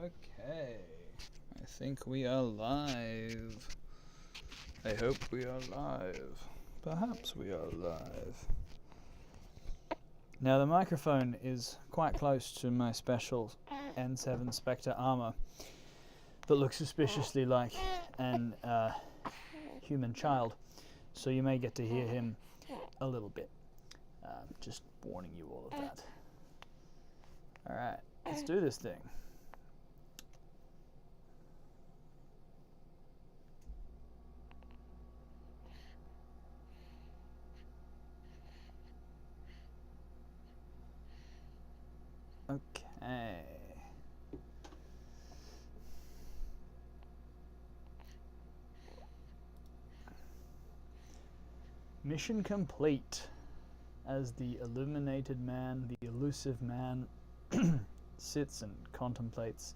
Okay, I think we are live. I hope we are live. Perhaps we are live. Now the microphone is quite close to my special N7 Spectre armor that looks suspiciously like an human child, so you may get to hear him a little bit. Just warning you all of that. Alright, let's do this thing. Okay. Mission complete. As the illuminated man, the elusive man, sits and contemplates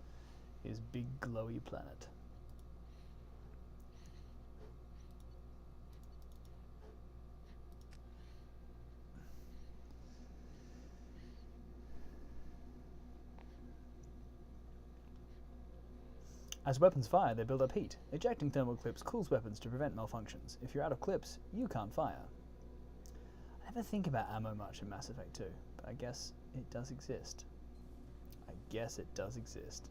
his big glowy planet. As weapons fire, they build up heat. Ejecting thermal clips cools weapons to prevent malfunctions. If you're out of clips, you can't fire. I never think about ammo much in Mass Effect 2, but I guess it does exist. I guess it does exist.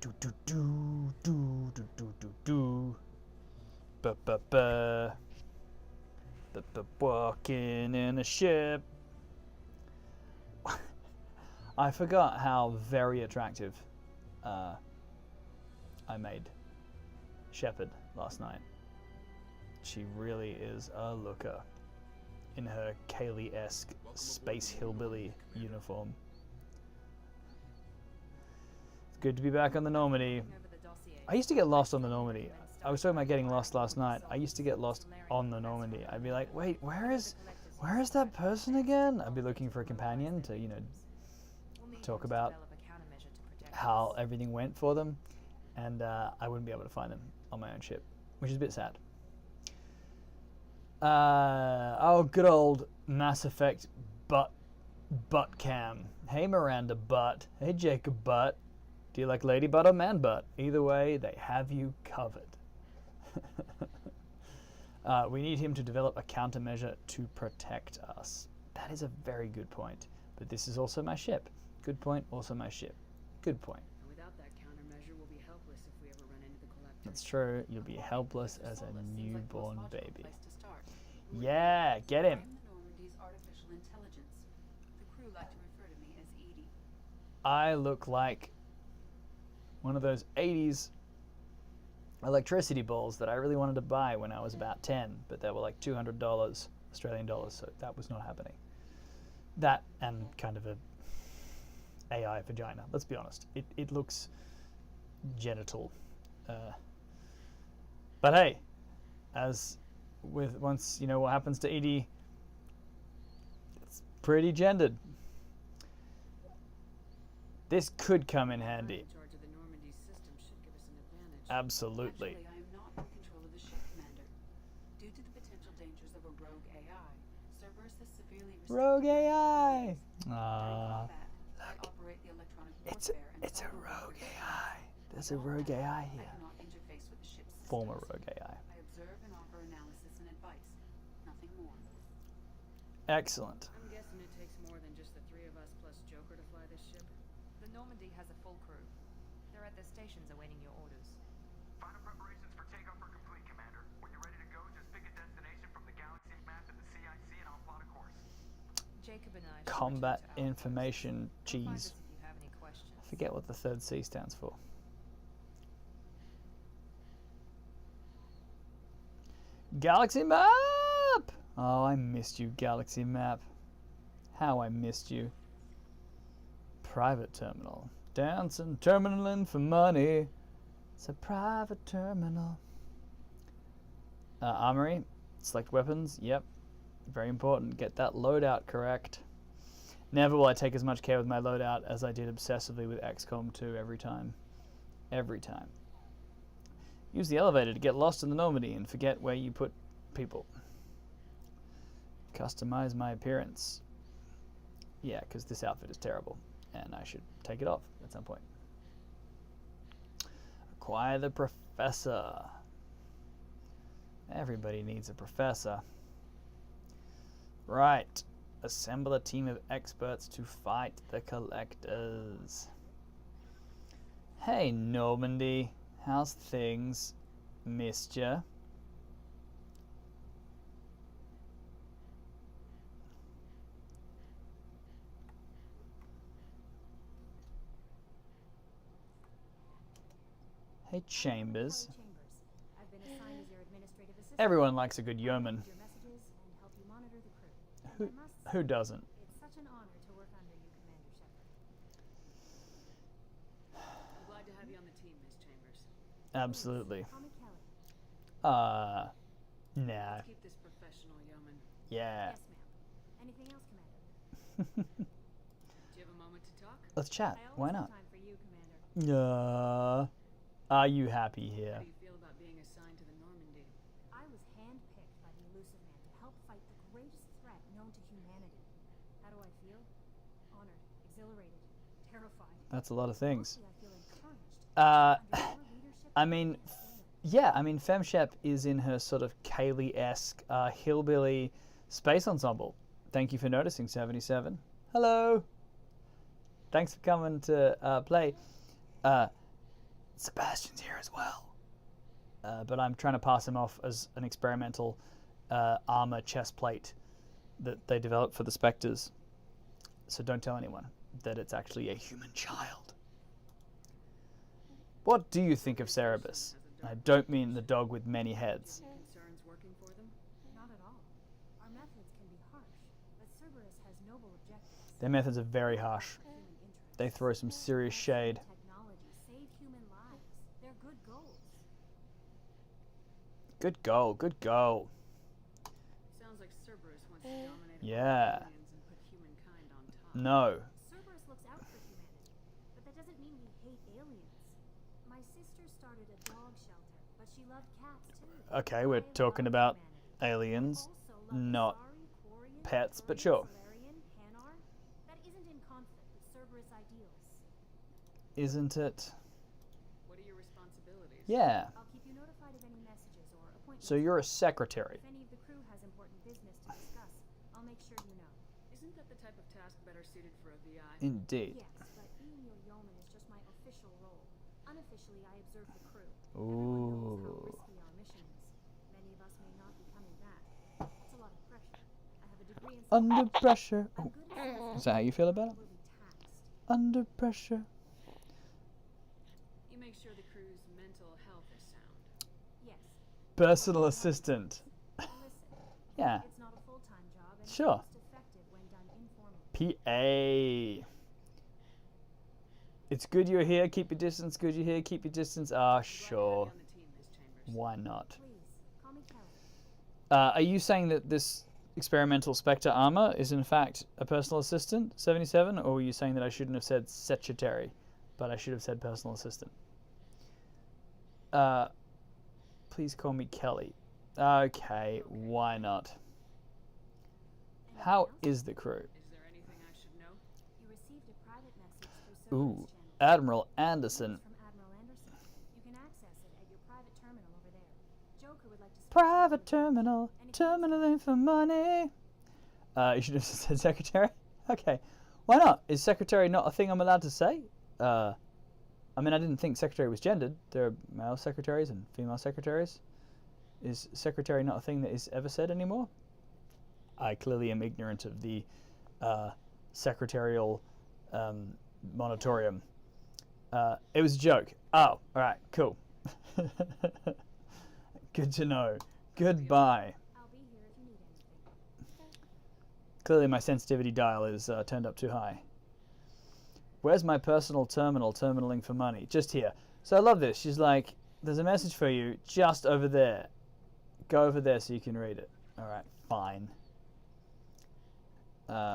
Do do do do do do do do. Ba ba ba. Ba ba walking in a ship. I forgot how very attractive I made Shepard last night. She really is a looker in her Kaylee-esque space hillbilly uniform. It's good to be back on the Normandy. I used to get lost on the Normandy. I was talking about getting lost last night. I used to get lost on the Normandy. I'd be like, wait, where is that person again? I'd be looking for a companion to, talk about how everything went for them, and I wouldn't be able to find them on my own ship, which is a bit sad. Oh, good old Mass Effect butt cam. Hey Miranda butt. Hey Jacob butt. Do you like lady butt or man butt? Either way, they have you covered. We need him to develop a countermeasure to protect us. That is a very good point. But this is also my ship. Good point, also my ship. Good point. And without that countermeasure, we'll be helpless if we ever run into the Collector. That's true. You'll be helpless as a newborn baby. Yeah, get him. I'm the Normandy's artificial intelligence. The crew like to refer to me as Edie. I look like one of those 80s electricity balls that I really wanted to buy when I was about 10, but they were like $200 Australian dollars, so that was not happening. That and kind of a AI vagina. Let's be honest. It looks genital. But hey, as with once you know what happens to Edie, it's pretty gendered. This could come in handy. In charge of the Normandy's system should give us an advantage. Absolutely. Actually, I am not in control of the ship, Commander. Due to the potential dangers of a rogue AI, Cerberus has severely restricted Rogue AI. I operate the electronic It's warfare a rogue AI. There's a rogue AI I here. cannot interface with the ship's systems. Former rogue AI. I observe and offer analysis and advice. Nothing more. Excellent. I'm guessing it takes more than just the three of us plus Joker to fly this ship. The Normandy has a full crew. They're at their stations awaiting your orders. Final preparations for takeoff are complete, Commander. When you're ready to go, just pick a destination from the galaxy map in the CIC and I'll plot a course. Jacob and I should Combat return to our information posts. Come find cheese. us if you have any questions. I forget what the third C stands for. Galaxy map! Oh, I missed you, Galaxy map. How I missed you. Private terminal. Dancing terminaling for money. It's a private terminal. Armory. Select weapons. Yep. Very important. Get that loadout correct. Never will I take as much care with my loadout as I did obsessively with XCOM 2 every time. Every time. Use the elevator to get lost in the Normandy and forget where you put people. Customize my appearance. Yeah, because this outfit is terrible. and I should take it off at some point. Acquire the professor. Everybody needs a professor. Right. Assemble a team of experts to fight the collectors. Hey, Normandy. How's things? Missed ya? Hey, Chambers. I've been assigned as your administrative assistant. Everyone likes a good yeoman. Your messages and help you monitor the crew. And I must Who doesn't? It's such an honor to work under you, Commander Shepard. I'm glad to have you on the team, Miss Chambers. Absolutely. Call me Kelly. Nah. Let's keep this professional, yeoman. Yeah. Yes, ma'am. Anything else, Commander? Do you have a moment to talk? Let's chat. I always Why have not? time for you, Commander. Are you happy How here? do you feel about being assigned to the Normandy? I was handpicked by the Elusive Man to help fight the greatest threat known to humanity. How do I feel? Honored, exhilarated, terrified. That's a lot of things. Mostly I feel encouraged. Uh, Under your leadership, I mean, yeah, I mean, FemShep is in her sort of Kaylee-esque hillbilly space ensemble. Thank you for noticing, 77. Hello. Thanks for coming to play. Sebastian's here as well. But I'm trying to pass him off as an experimental armor chest plate that they developed for the Spectres. So don't tell anyone that it's actually a human child. What do you think of Cerebus? I don't mean the dog with many heads. Concerns working for them? Not at all. Our methods can be harsh, but Cerberus has noble objectives. Their methods are very harsh. Human interests. They throw some serious shade. Technology save human lives. They're good goals. Good goal, good goal. Sounds like Cerberus wants to dominate Yeah. all aliens and put humankind on top. No. Cerberus looks out for humanity, but that doesn't mean we hate aliens. My sister started a dog shelter, but she loved cats too. Okay, we're I talking love about humanity. aliens, Also love not Asari, Quarian, pets, but Turian, sure. Solarian, Hanar. That isn't in conflict with Cerberus ideals. Isn't it? What are your responsibilities? Yeah. I'll keep you notified of any messages or appointments. So you're a secretary. If any of the crew has important business to discuss, I'll make sure you know. Isn't that the type of task better suited for a VI? Indeed. Yes, but being your yeoman is just my official role. Unofficially, I observe the crew. Everyone knows how Ooh. risky our mission is. Many of us may not be coming back. It's a lot of pressure. I have a degree in Under pressure. I'm Ooh. good at Is that how you feel about it? will be taxed. Under pressure. You make sure the crew's mental health is sound. Yes. Personal assistant. Listen, Yeah. it's not a full-time job and Sure. it's most effective when done informally. PA. It's good you're here. Keep your distance. Good you're here. Keep your distance. Ah, Glad to have you sure. on the team, Miss Chambers. Why not? Please, call me Kelly. Are you saying that this experimental Spectre armor is in fact a personal assistant, 77, or are you saying that I shouldn't have said secretary, but I should have said personal assistant? Please call me Kelly. Okay, why not? Anything How else? is the crew? Is there anything I should know? You received a private message through Ooh, Cerberus channel. Admiral Anderson. It's from Admiral Anderson. You can access it at your private terminal over there. Joker would like to speak to Private you. terminal, terminaling for money. You should have said secretary. Okay, why not? Is secretary not a thing I'm allowed to say? I mean, I didn't think secretary was gendered. There are male secretaries and female secretaries. Is secretary not a thing that is ever said anymore? I clearly am ignorant of the secretarial monitorium. It was a joke. Oh, alright, cool. Good to know. Goodbye. I'll be here if you need anything. Clearly my sensitivity dial is turned up too high. Where's my personal terminal terminaling for money? Just here. So I love this. She's like, there's a message for you just over there. Go over there so you can read it. Alright, fine.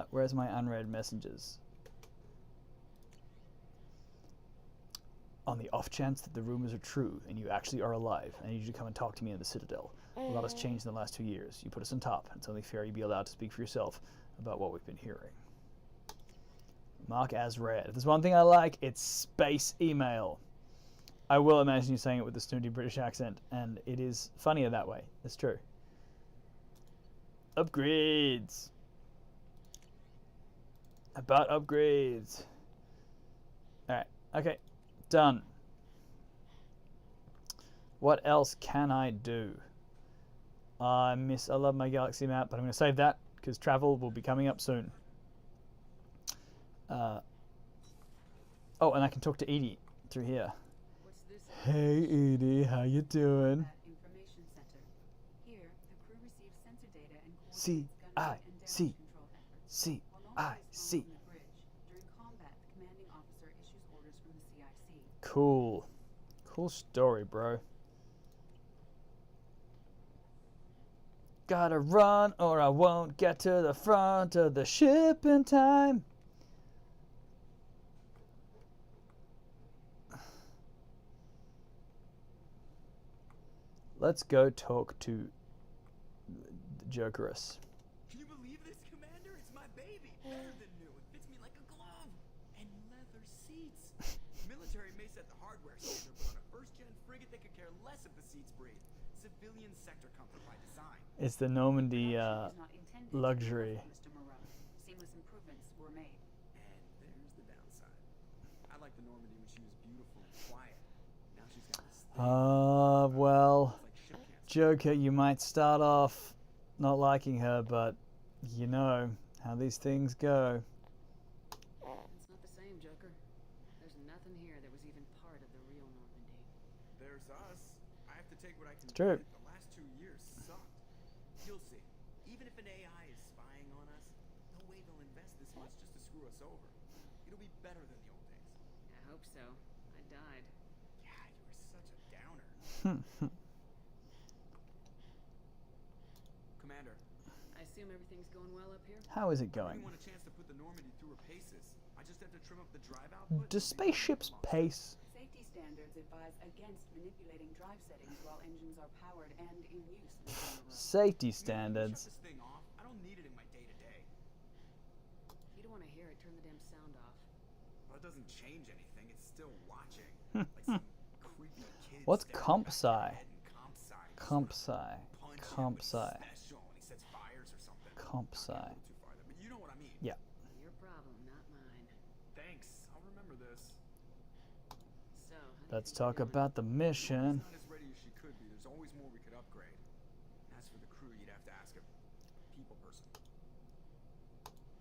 Where's my unread messages? On the off chance that the rumors are true and you actually are alive, I need you to come and talk to me in the Citadel. A lot has changed in the last 2 years. You put us on top. It's only fair you be allowed to speak for yourself about what we've been hearing. Mark as read. If there's one thing I like, it's space email. I will imagine you saying it with a snooty British accent, and it is funnier that way. It's true. Upgrades. About upgrades. Alright, okay. Done. What else can I do? I love my galaxy map, but I'm going to save that because travel will be coming up soon. Oh, and I can talk to Edie through here. What's this? Hey Edie, how you doing? Information Center. Here, the crew receives sensor data and C coordinates I gunnery and C damage control efforts. C While I normally spawned C. on the bridge, during combat, the commanding officer issues orders from the CIC. Cool. Cool story, bro. Gotta run or I won't get to the front of the ship in time. Let's go talk to Jokerus. Can you believe this, Commander? It's my baby. Better than new. It fits me like a glove. And leather seats. Military may set the hardware standard, but on a first-gen frigate, they could care less if the seats breathe. Civilian sector comfort by design. It's the Normandy Production was not intended to luxury. be Mr. Moreau. Seamless improvements were made. And there's the downside. I like the Normandy when she was beautiful and quiet. Now she's got this thing. Well, It's like ship cancer. Joker, you might start off not liking her, but you know how these things go. It's not the same, Joker. There's nothing here that was even part of the real Normandy. There's us. I have to take what I can true. get. The last 2 years sucked. You'll see. Even if an AI is spying on us, no way they'll invest this much just to screw us over. It'll be better than the old days. I hope so. I died. Yeah, you were such a downer. Commander, I assume everything's going well up here? How is it I going? really want a chance to put the Normandy through her paces. I just have to trim up the drive output. Do spaceships pace? Safety standards advise against manipulating drive settings while engines are powered and in use, Mr. Moreau. Safety Shut standards. this thing off. I don't need it in my day-to-day. If you don't want to hear it, turn the damn sound off. Well, it doesn't change anything. It's still watching. Like some creepy kid What's staring comp back sci? at your head in comp sci. Comp sci. Punch him Comp with sci. special and he sets fires or something. Comp Not sci. getting a little too far there, but you know what I mean. Yeah. Your problem, not mine. Thanks. I'll remember this. So, how do you Let's think you're talk doing? about the mission. She's not as ready as she could be. There's always more we could upgrade. As for the crew, you'd have to ask a people person.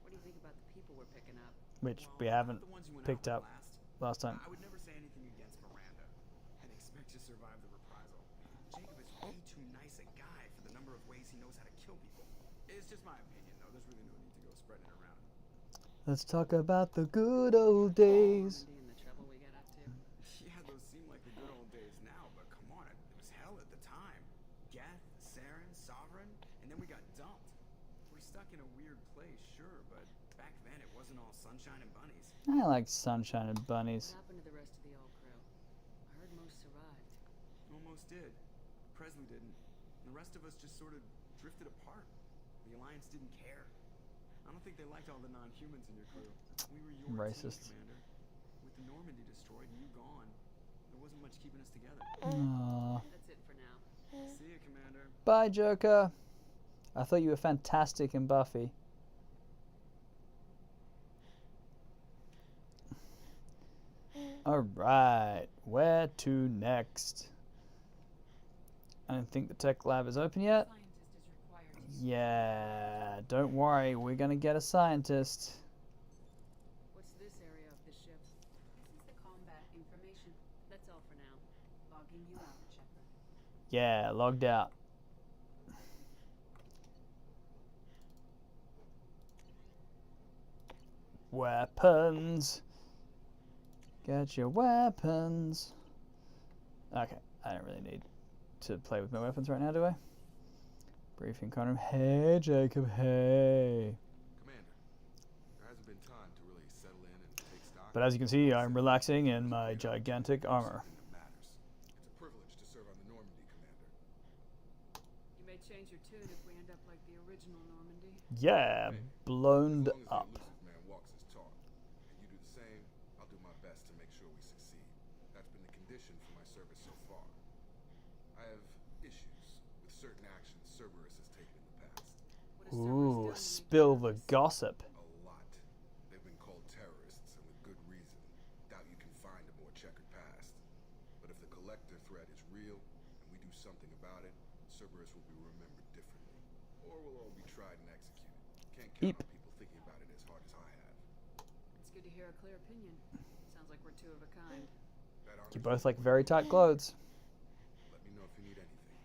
What do you think about the people we're picking up? Which Well, we not haven't the ones you went picked out up with last time. I would never say anything against Miranda and expect to survive the reprisal. Jacob is way too nice a guy for the number of ways he knows how to kill people. It's just my opinion, though. There's really no need to go spreading it around. Let's talk about the good old days. Normandy and the trouble we got up to? Yeah, those seem like the good old days now, but come on, it was hell at the time. Geth, Saren, Sovereign, and then we got dumped. We're stuck in a weird place, sure, but back then it wasn't all sunshine and bunnies. I like sunshine and bunnies. What happened to the rest of the old crew? I heard most survived. Almost did. Presley didn't. The rest of us just sort of drifted apart. The Alliance didn't care. I don't think they liked all the non-humans in your crew. We were your Racist. team, Commander. With the Normandy destroyed and you gone, there wasn't much keeping us together. Aww. That's it for now. See ya, Commander. Bye, Joker. I thought you were fantastic in Buffy. Alright, where to next? I don't think the tech lab is open yet. Scientist is required to Yeah, don't worry, we're gonna get a scientist. What's this area of the ship? This is the combat information. That's all for now. Logging you out, Shepard. Yeah, logged out. Weapons. Get your weapons. Okay, I don't really need to play with my weapons right now, do I? Briefing conundrum. Hey, Jacob, hey. Commander, there hasn't been time to really settle in and take stock. But as you can see, I'm relaxing in my gigantic armor. Something that matters. It's a privilege to serve on the Normandy, Commander. You may change your tune if we end up like the original Normandy. Yeah, blown As long as up. the elusive man walks his talk, and you my best to make sure we succeed. That's been the condition for my service so far. I have issues with certain actions Cerberus has taken in the past. What has Cerberus Ooh, done to make spill you the nervous? gossip. A lot. They've been called terrorists, and with good reason. Doubt you can find a more checkered past. But if the collector threat is real, and we do something about it, Cerberus will be remembered differently. Or we'll all be tried and executed. Can't count Eep. on people thinking about it as hard as I have. It's good to hear a clear opinion. Sounds like we're two of a kind. That You honors both me. like very tight clothes. Let me know if you need anything.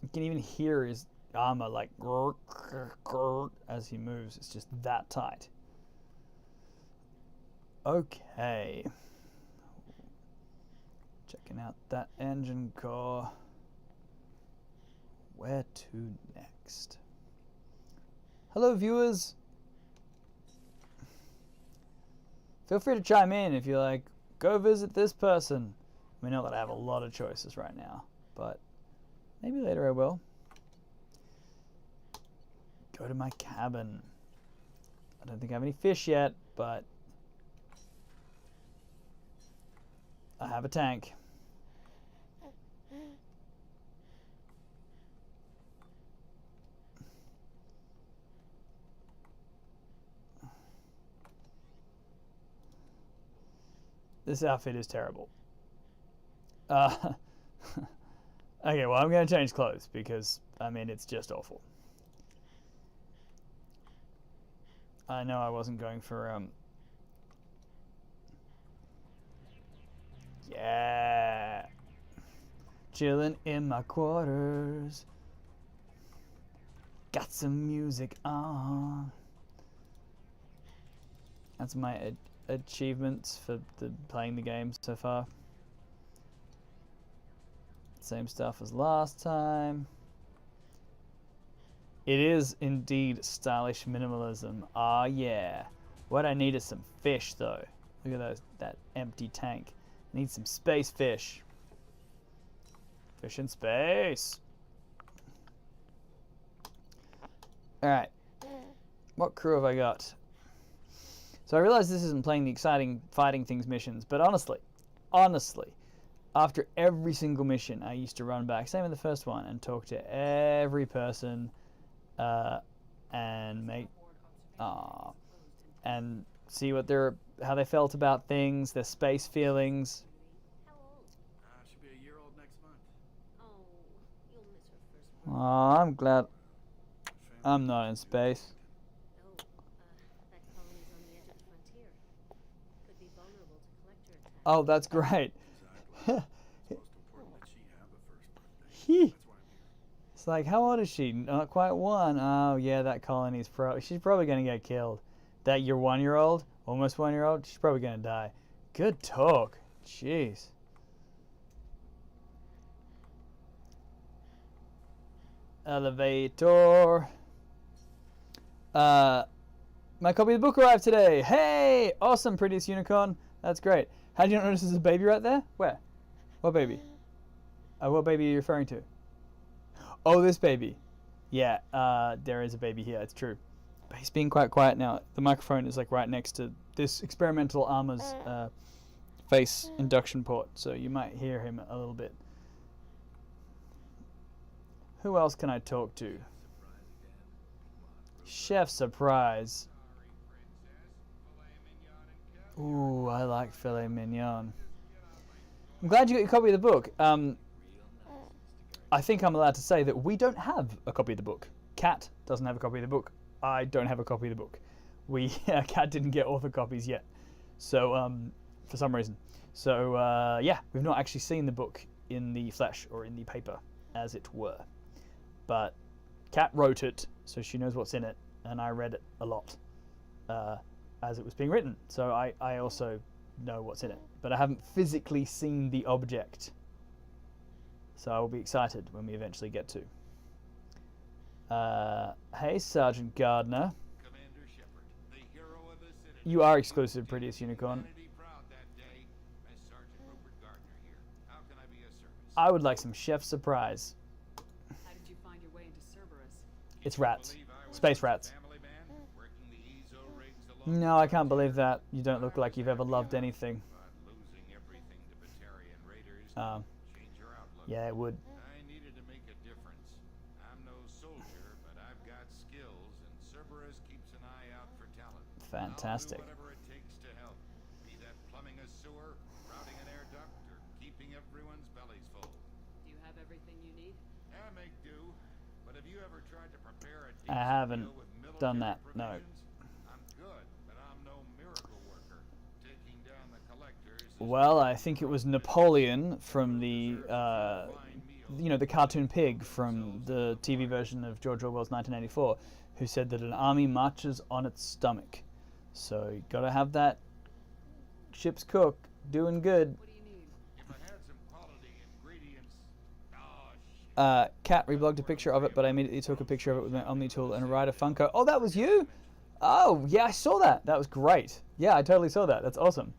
You can even hear his armor like grr, grr, grr, as he moves. It's just that tight. Okay. Checking out that engine core. Where to next? Hello, viewers. Feel free to chime in if you're like, go visit this person. We know that I have a lot of choices right now, but maybe later I will. Go to my cabin. I don't think I have any fish yet, but I have a tank. This outfit is terrible. Okay, well, I'm going to change clothes because, I mean, it's just awful. I know I wasn't going for, yeah. Chilling in my quarters. Got some music on. That's my achievements for playing the game so far. Same stuff as last time. It is indeed stylish minimalism. Ah, yeah. What I need is some fish, though. Look at that empty tank. I need some space fish. Fish in space. Alright. What crew have I got? So I realize this isn't playing the exciting fighting things missions, but honestly, after every single mission, I used to run back, same in the first one, and talk to every person, and make, and see what how they felt about things, their space feelings. How old? She'll be a year old next month. Oh, you'll miss her first Oh, birthday. I'm glad I'm not in space. Oh, that colony's on the edge of the frontier. Could be vulnerable to collector attacks. Oh, that's great. Exactly. It's most important that she have a first birthday. That's why I'm here. It's like, how old is she? Not quite one. Oh, yeah, that colony's she's probably going to get killed. That your 1-year-old, almost 1-year-old, she's probably going to die. Good talk. Jeez. Elevator. My copy of the book arrived today. Hey! Awesome, Prettiest Unicorn. That's great. How did you not notice there's a baby right there? Where? What baby? What baby are you referring to? Oh, this baby. Yeah, there is a baby here. It's true. But he's being quite quiet now. The microphone is like right next to this experimental armor's face induction port, so you might hear him a little bit. Who else can I talk to? Chef Surprise. Ooh, I like filet mignon. I'm glad you got your copy of the book. I think I'm allowed to say that we don't have a copy of the book. Kat doesn't have a copy of the book. I don't have a copy of the book. Kat didn't get author copies yet, so for some reason. So yeah, we've not actually seen the book in the flesh or in the paper, as it were. But Kat wrote it, so she knows what's in it, and I read it a lot as it was being written. So I also know what's in it, but I haven't physically seen the object. So I will be excited when we eventually get to. Hey, Sergeant Gardner. Commander Shepard, the hero of the city. You are exclusive, Prettiest Unicorn. Humanity proud that day. As Sergeant Rupert Gardner here. How can I be of service? I would like some Chef Surprise. How did you find your way into Cerberus? It's rats. Believe I was Space once a rats. family man, working the EZO rigs No, I can't believe that. You don't look like you've ever loved anything. But losing everything to Batarian raiders Um, change your outlook. Yeah, it would. I needed to make a difference. I'm no soldier, but I've got skills, and Cerberus keeps an eye out for talent. Fantastic. I'll do whatever it takes to help. Be that plumbing a sewer, routing an air duct, or keeping everyone's bellies full. Do you have everything you need? Yeah, make do. But have you ever tried to prepare a I decent haven't meal with military done that, no. provisions? I'm good, but I'm no miracle worker. Taking down the collectors is Well, I think it was Napoleon from the, you know, the cartoon pig from the TV version of George Orwell's 1984, who said that an army marches on its stomach. So you gotta have that ship's cook doing good. What do you need? if I had some quality ingredients. Oh shit. Cat reblogged a picture of it, but I immediately took a picture of it with my Omni tool and a Rider Funko. Oh, that was you? Oh, yeah, I saw that. That was great. Yeah, I totally saw that. That's awesome.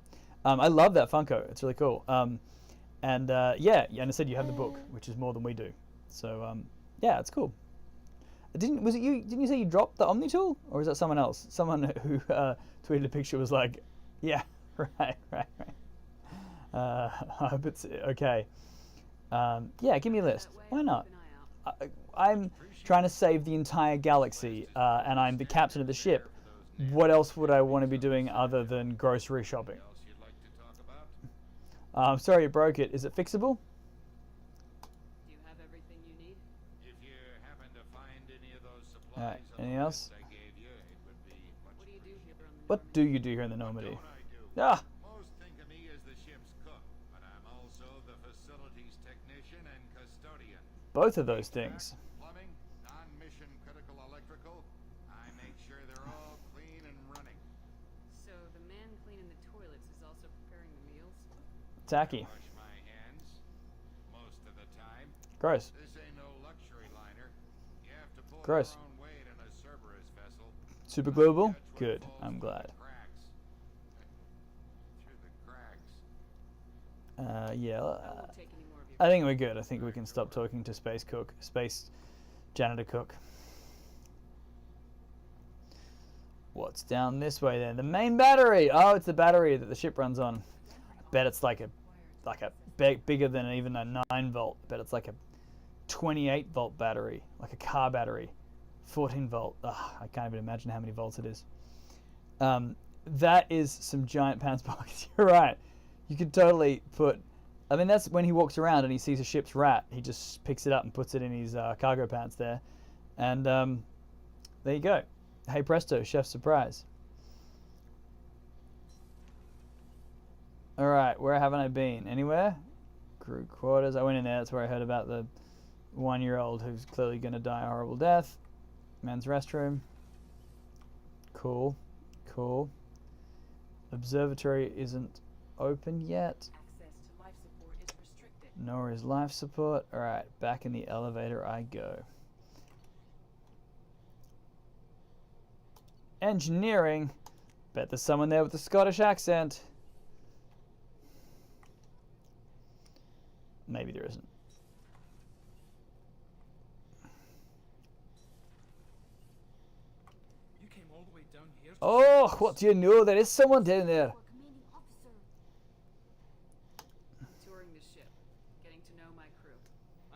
I love that Funko. It's really cool. And I said you have the book, which is more than we do. So yeah, it's cool. Didn't you say you dropped the Omni tool, or is that someone else? Someone who tweeted a picture was like, yeah, right. I hope it's okay. Yeah, give me a list. Why not? Keep an eye out. I'm trying to save the entire galaxy, and I'm the captain of the ship. What else would I want to be doing other than grocery shopping? Else you'd like to talk about? I'm sorry you broke it. Is it fixable? Do you have everything you need? If you happen to find any of those supplies Alright, on anything the else? list I gave you, it would be much What do you do here on the What do you do here in the What Normandy? don't I do? Ah, Most think of me as the ship's cook, but I'm also the facilities technician and custodian. both of those things. Plumbing, non-mission critical electrical. I make sure they're all clean and running. So the man cleaning the toilets is also preparing the meals? Tacky. Wash my hands most of the time. Gross. This ain't no luxury liner. You have to pull Gross. your own weight in a Cerberus vessel. Super global? Catch what Good. falls I'm through glad. the cracks. Through the cracks. Yeah. I won't take any more of your I think we're good. I think we can stop talking to Space Janitor Cook. What's down this way then? The main battery. Oh, it's the battery that the ship runs on. I bet it's like a bigger than even a 9-volt. I bet it's like a 28-volt battery, like a car battery. 14-volt. Ugh, I can't even imagine how many volts it is. That is some giant pants pockets. You're right. You could totally put. I mean, that's when he walks around and he sees a ship's rat. He just picks it up and puts it in his cargo pants there, and there you go. Hey presto, chef's surprise. All right, where haven't I been? Anywhere? Crew quarters. I went in there. That's where I heard about the 1-year-old who's clearly going to die a horrible death. Men's restroom. Cool. Observatory isn't open yet. access to life support is restricted. Nor is life support. Alright, back in the elevator I go. Engineering. Bet there's someone there with a Scottish accent. Maybe there isn't. You came all the way down here. Oh, what do you know? There is someone down there. Or commanding officer. Touring the ship, getting to know my crew.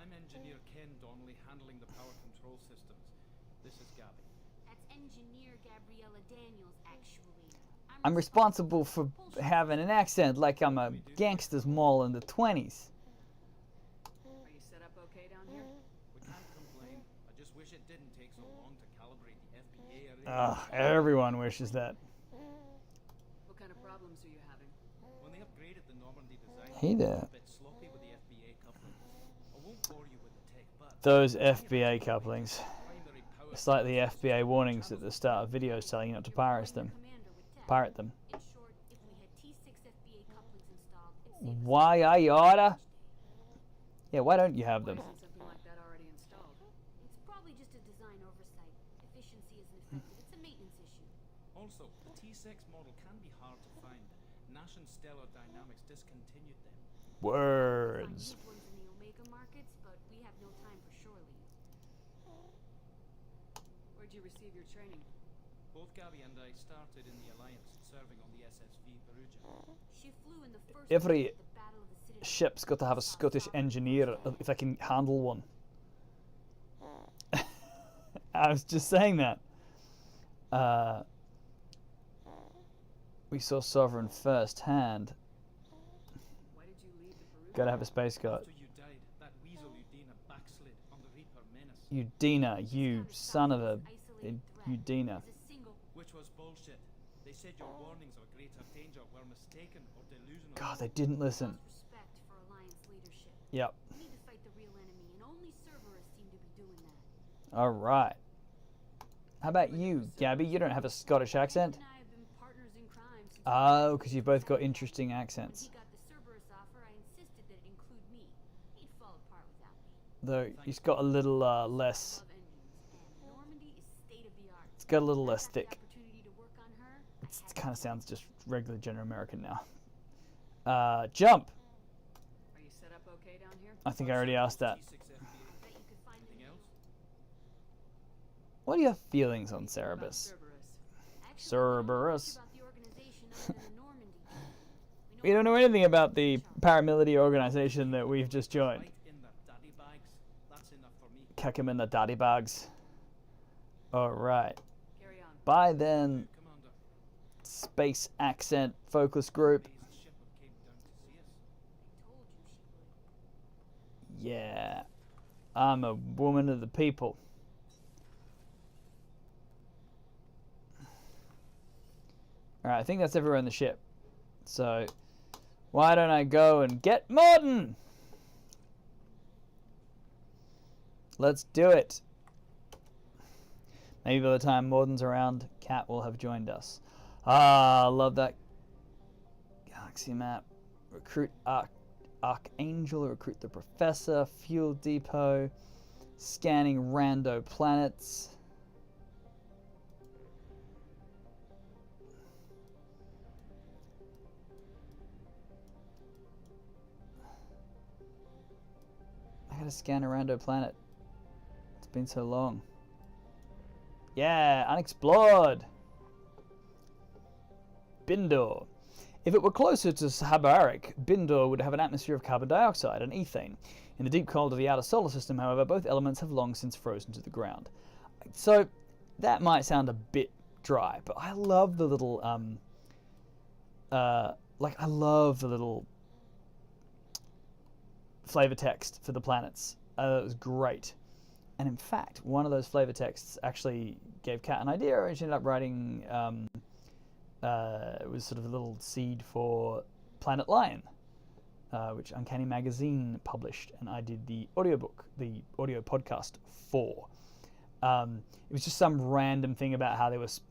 I'm Engineer Ken Donnelly, handling the power control systems. This is Gabby. That's Engineer Gabriella Daniels, actually. I'm responsible for having an accent like I'm a gangster's mall in the 20s. Are you set up okay down here? We can't complain. I just wish it didn't take so long to calibrate the FBA array. Everyone wishes that. What kind of problems are you having? When they upgraded the Normandy design, Hey it was there. a bit sloppy with the FBA couplings. I won't bore you with the tech, but Those FBA couplings. primary power It's like the FBA warnings at the start of videos telling you not to pirate them. Commander with tech. Pirate them. In short, if we had T6 FBA couplings installed, it'd save us Why I oughta? Yeah, why don't you have them? Why isn't something like that already installed? It's probably just a design oversight. Efficiency isn't affected. It's a maintenance issue. Also, the T6 model can be hard to find. Nash and Stellar Dynamics discontinued them. Words. Find good ones in the Omega markets, but we have no time for shore leave. Where'd you receive your training? Both Gabby and I started in the Alliance, serving on the SSV Perugia. She flew in the first Every wave of the Battle of the Citadel. ship's got to have a Scottish engineer if they can handle one. I was just saying that. We saw Sovereign firsthand. Why did you leave the Peruvian? Gotta have a space guard. After you died, that weasel Udina backslid on the Reaper menace. Udina, you son of a... Udina. As a single Which was bullshit. They said your warnings of greater danger were mistaken or delusional. God, they didn't listen. lost respect for Alliance leadership. Yep. We need to fight the real enemy, and only Cerberus seem to be doing that. Alright. How about you, Gabby? You don't have a Scottish accent. You and I have been partners in crime since Oh, because you've both got interesting when accents. he got the Cerberus offer, I insisted that it include me. He'd fall apart without me. Though, he's got a little less... Love engines, and Normandy is state of the art. It's got a little I less got the thick. opportunity to work on her. It kind of sounds just regular General American now. Jump! Are you set up okay down here? I think I already asked that. T6 FBA. Bet you could find Anything them else? What are your feelings on About Cerebus? Cerberus. Cerberus. Actually, we don't know much about the organization other than the Normandy. We don't know anything about the paramilitary organization that we've just joined. Right in the daddy bags. That's enough for me. Kick him in the daddy bags. Alright. Carry on. Bye then, Commander, space accent focus group. Daisy Shepard came down to see us. I told you she would. Yeah. I'm a woman of the people. Alright, I think that's everywhere on the ship. So, why don't I go and get Morden? Let's do it. Maybe by the time Morden's around, Kat will have joined us. Ah, love that galaxy map. Recruit Archangel, recruit the Professor, Fuel Depot, scanning rando planets. I gotta scan a rando planet. It's been so long. Yeah, unexplored. Bindor. If it were closer to Sahabarik, Bindor would have an atmosphere of carbon dioxide and ethane. In the deep cold of the outer solar system, however, both elements have long since frozen to the ground. So, that might sound a bit dry, but I love the little, I love the little flavor text for the planets. It was great. And in fact, one of those flavor texts actually gave Kat an idea, and she ended up writing, it was sort of a little seed for Planet Lion, which Uncanny Magazine published, and I did the audiobook, the audio podcast for. It was just some random thing about how there was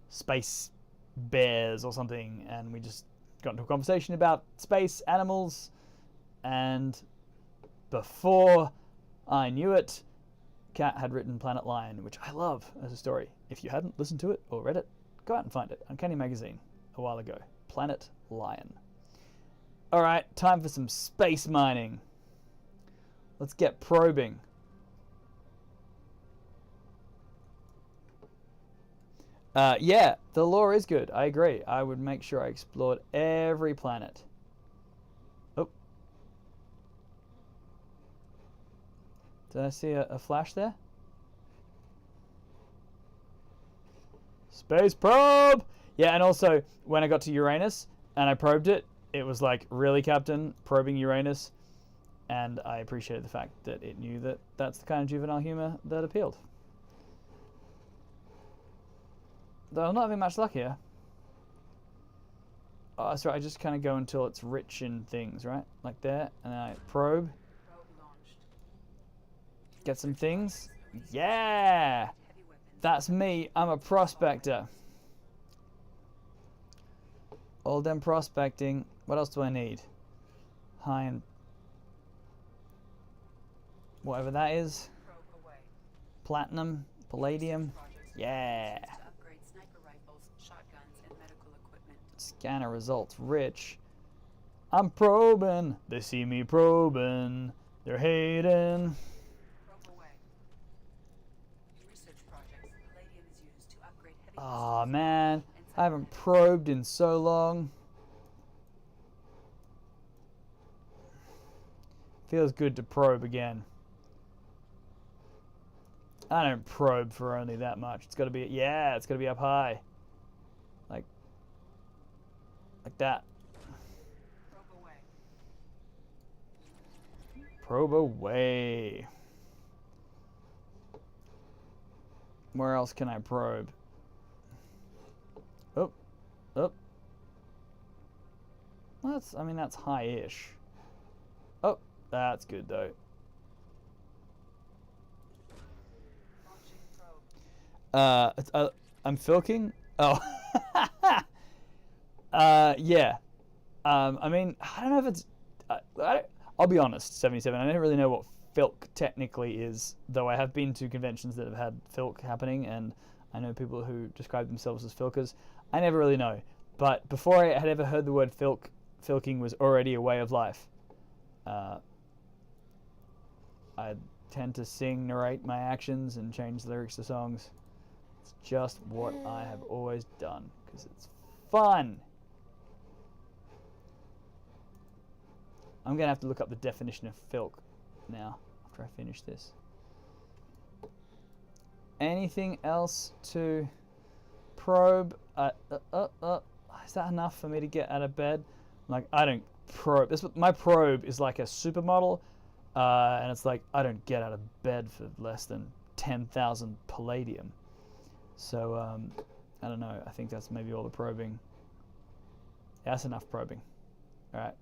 space bears or something, and we just got into a conversation about space animals, and before I knew it, Kat had written Planet Lion, which I love as a story. If you hadn't listened to it or read it, go out and find it. Uncanny Magazine, a while ago. Planet Lion. Alright, time for some space mining. Let's get probing. Yeah, the lore is good. I agree. I would make sure I explored every planet. Oh. Did I see a flash there? Space probe! Yeah, and also, when I got to Uranus and I probed it, it was like, really, Captain? Probing Uranus? And I appreciated the fact that it knew that that's the kind of juvenile humor that appealed. Though I'm not having much luck here. Oh, that's right, I just kind of go until it's rich in things, right? Like there, and then I probe. Probe launched. Get some things. Yeah! Heavy weapons. That's me. I'm a prospector. All done prospecting. What else do I need? High and... whatever that is. Probe away. Platinum. Palladium. Yeah. To upgrade sniper rifles, shotguns, and medical equipment. Scanner results rich. I'm probing. They see me probing. They're hating. Probe away. In research projects, palladium is used to upgrade Oh man, I haven't probed in so long. Feels good to probe again. I don't probe for only that much. It's got to be, yeah, it's got to be up high. Like that. Probe away. Where else can I probe? Oh. I mean, that's high-ish. Oh, that's good, though. I'm filking? Oh. Yeah. I mean, I don't know if it's... I'll be honest, 77, I don't really know what filk technically is, though I have been to conventions that have had filk happening, and I know people who describe themselves as filkers. I never really know. But before I had ever heard the word filking was already a way of life. I tend to sing, narrate my actions, and change lyrics to songs. It's just what I have always done, because it's fun. I'm going to have to look up the definition of filk now, after I finish this. Anything else to probe? Is that enough for me to get out of bed? Like, I don't probe. My probe is like a supermodel, and it's like, I don't get out of bed for less than 10,000 palladium. So, I don't know. I think that's maybe all the probing. Yeah, that's enough probing. All right.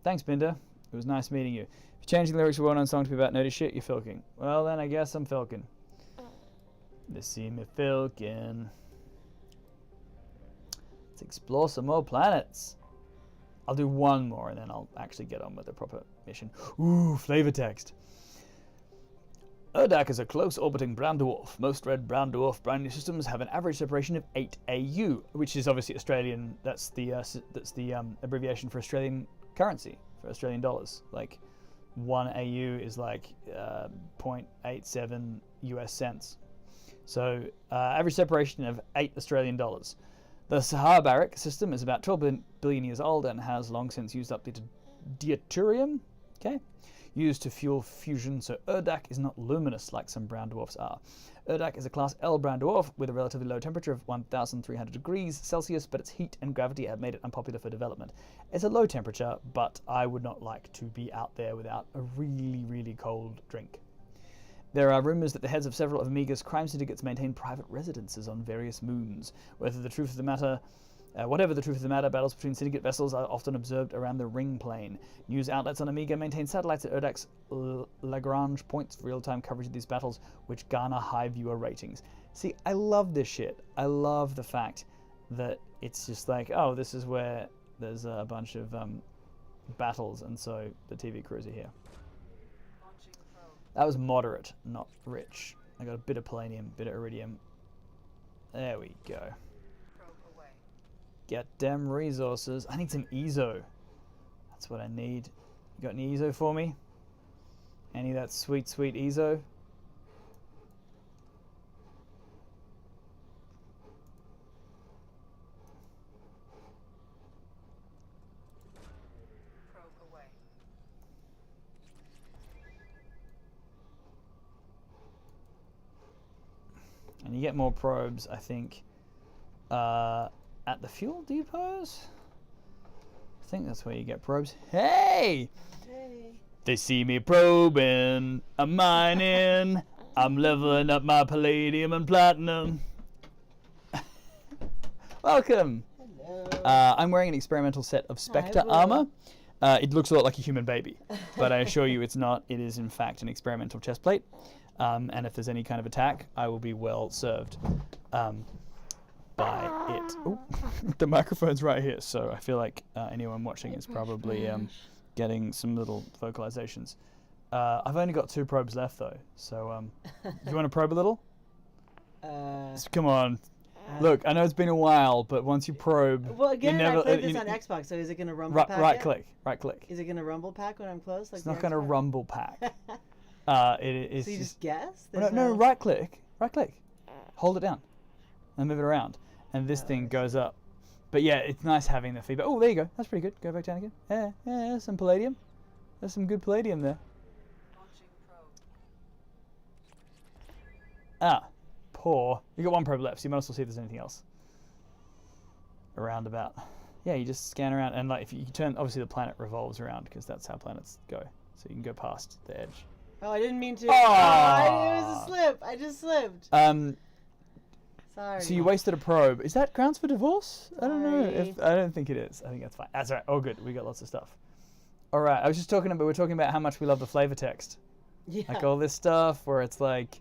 Thanks, Binder. It was nice meeting you. If you're changing the lyrics of a well-known song to be about nerdy shit, you're filking. Well, then I guess I'm filking. They see me filking. Let's explore some more planets. I'll do one more and then I'll actually get on with the proper mission. Ooh, flavor text. Urdak is a close orbiting brown dwarf. Most red brown dwarf binary systems have an average separation of 8 AU, which is obviously Australian. That's the abbreviation for Australian currency, for Australian dollars. Like 1 AU is like 0.87 US cents. So average separation of 8 Australian dollars. The Sahabaric system is about 12 billion years old and has long since used up the deuterium, used to fuel fusion, so Urdak is not luminous like some brown dwarfs are. Urdak is a class L brown dwarf with a relatively low temperature of 1,300 degrees Celsius, but its heat and gravity have made it unpopular for development. It's a low temperature, but I would not like to be out there without a really, really cold drink. There are rumors that the heads of several of Amiga's crime syndicates maintain private residences on various moons. Whatever the truth of the matter, battles between syndicate vessels are often observed around the ring plane. News outlets on Amiga maintain satellites at Urdak's Lagrange points for real-time coverage of these battles, which garner high viewer ratings. See, I love this shit. I love the fact that it's just like, oh, this is where there's a bunch of battles, and so the TV crews are here. That was moderate, not rich. I got a bit of palladium, bit of iridium. There we go. Get them resources. I need some EZO. That's what I need. You got any EZO for me? Any of that sweet, sweet EZO? And you get more probes, I think, at the fuel depots? I think that's where you get probes. Hey! They see me probing, I'm mining, I'm leveling up my palladium and platinum. Welcome! Hello. I'm wearing an experimental set of Spectre armor. It looks a lot like a human baby, but I assure you it's not. It is in fact an experimental chest plate. And if there's any kind of attack, I will be well served by it. Ooh, the microphone's right here, so I feel like anyone watching is probably getting some little vocalizations. I've only got 2 probes left, though, so do you want to probe a little? Come on. Look, I know it's been a while, but once you probe... Well, again, you never, I played this on Xbox, so is it going to rumble pack? Right click. Is it going to rumble pack when I'm close? Like it's not going to rumble pack. So you just guess? No, right click. Hold it down and move it around, and this thing goes up. But yeah, it's nice having the feedback. Oh, there you go. That's pretty good. Go back down again. Yeah, there's some palladium. There's some good palladium there. Launching probe. Ah, poor. You got one probe left, so you might as well see if there's anything else around about. Yeah, you just scan around, and like if you turn, obviously the planet revolves around because that's how planets go. So you can go past the edge. Oh, I didn't mean to. Oh! It was a slip. I just slipped. Sorry. So you wasted a probe. Is that grounds for divorce? I don't know. Sorry. I don't think it is. I think that's fine. That's all right. Oh, good. We got lots of stuff. All right. I was just talking about. We're talking about how much we love the flavor text. Yeah. Like all this stuff where it's like,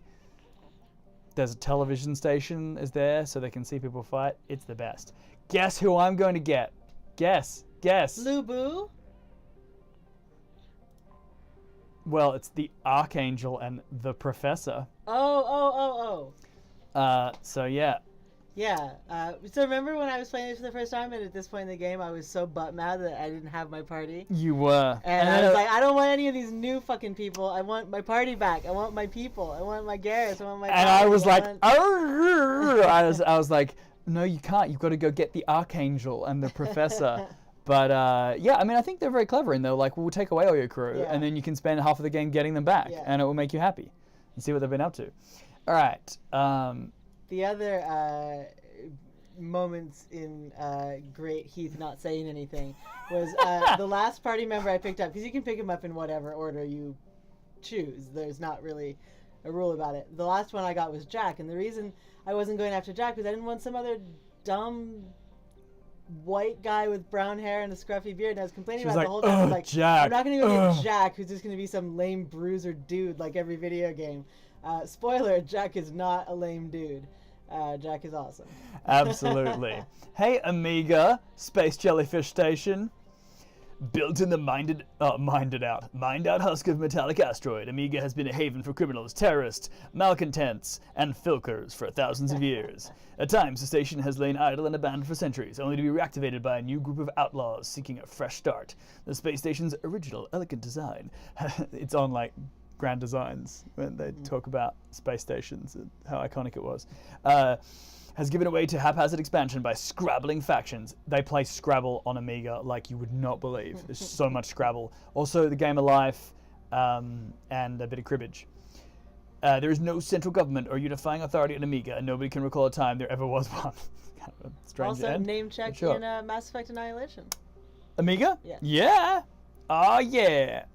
there's a television station is there so they can see people fight. It's the best. Guess who I'm going to get? Guess. Lubu? Well, it's the Archangel and the Professor. Oh. So yeah. Yeah. So remember when I was playing this for the first time, and at this point in the game, I was so butt mad that I didn't have my party. You were. And I was like, I don't want any of these new fucking people. I want my party back. I want my people. I want my Garrus. I want my. And I was like, I was like, no, you can't. You've got to go get the Archangel and the Professor. But yeah, I mean, I think they're very clever, and they're like, we'll take away all your crew, Yeah. and then you can spend half of the game getting them back, Yeah. and it will make you happy, and see what they've been up to. All right. The other moments in Great Heath not saying anything was the last party member I picked up, because you can pick him up in whatever order you choose. There's not really a rule about it. The last one I got was Jack, and the reason I wasn't going after Jack was I didn't want some other dumb white guy with brown hair and a scruffy beard, and I was complaining about it the whole time. I was like, Jack. I'm not going to go get Jack, who's just going to be some lame bruiser dude like every video game. Spoiler, Jack is not a lame dude. Jack is awesome. Absolutely. Hey, Amiga, Space Jellyfish Station. Built in the mind out husk of metallic asteroid, Amiga has been a haven for criminals, terrorists, malcontents, and filkers for thousands of years. At times, the station has lain idle and abandoned for centuries, only to be reactivated by a new group of outlaws seeking a fresh start. The space station's original, elegant design. It's on, like, Grand Designs when they talk about space stations and how iconic it was. Has given way to haphazard expansion by scrabbling factions. They play Scrabble on Amiga like you would not believe. There's so much Scrabble. Also, the game of life and a bit of cribbage. There is no central government or unifying authority on Amiga, and nobody can recall a time there ever was one. Kind of a strange Also, end. name check Sure. in Mass Effect Annihilation. Amiga? Yeah. Yeah. Oh, yeah.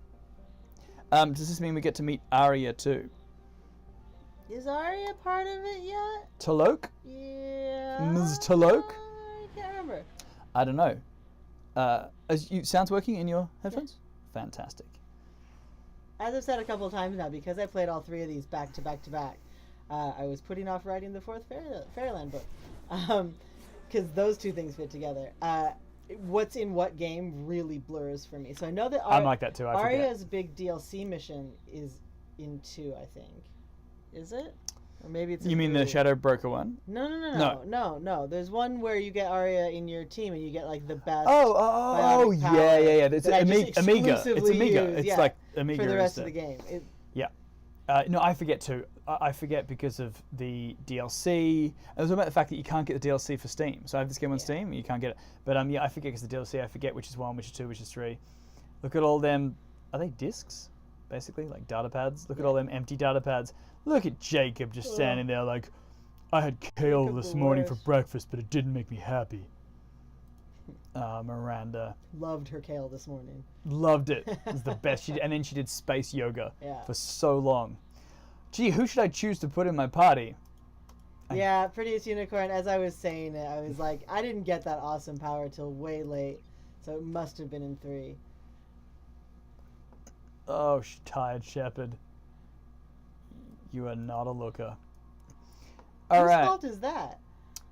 Does this mean we get to meet Arya too? Is Arya part of it yet? Talok? Yeah. Ms. Talok? I can't remember. I don't know. Sound's working in your headphones? Yeah. Fantastic. As I've said a couple of times now, because I played all three of these back to back to back, I was putting off writing the fourth Fairyland book. Because those two things fit together. What's in what game really blurs for me. So I know that I'm like that too. I forget. Arya's big DLC mission is in 2, I think. Is it? Or maybe it's in You mean the 3. Shadow Broker one? No. There's one where you get Arya in your team and you get like the best. Oh, bionic yeah. power It's that I just Amiga. It's exclusively Amiga. use, It's yeah, like Amiga for the rest is of the game. Yeah. No, I forget too. I forget because of the DLC. I was talking about the fact that you can't get the DLC for Steam. So I have this game on Steam, and you can't get it. But yeah, I forget because the DLC. I forget which is 1, which is 2, which is 3. Look at all them. Are they discs? Basically, like data pads. Look at all them empty data pads. Look at Jacob just standing there like, I had kale Jacob this the morning for worst. breakfast, but it didn't make me happy. Miranda Loved her kale this morning. loved it. It was the best. And then she did space yoga Yeah. for so long. Gee, who should I choose to put in my party? Yeah, Prettiest Unicorn, as I was saying it, I was like, I didn't get that awesome power till way late. So it must have been in 3. Oh, tired shepherd. You are not a looker. All Whose right. fault is that?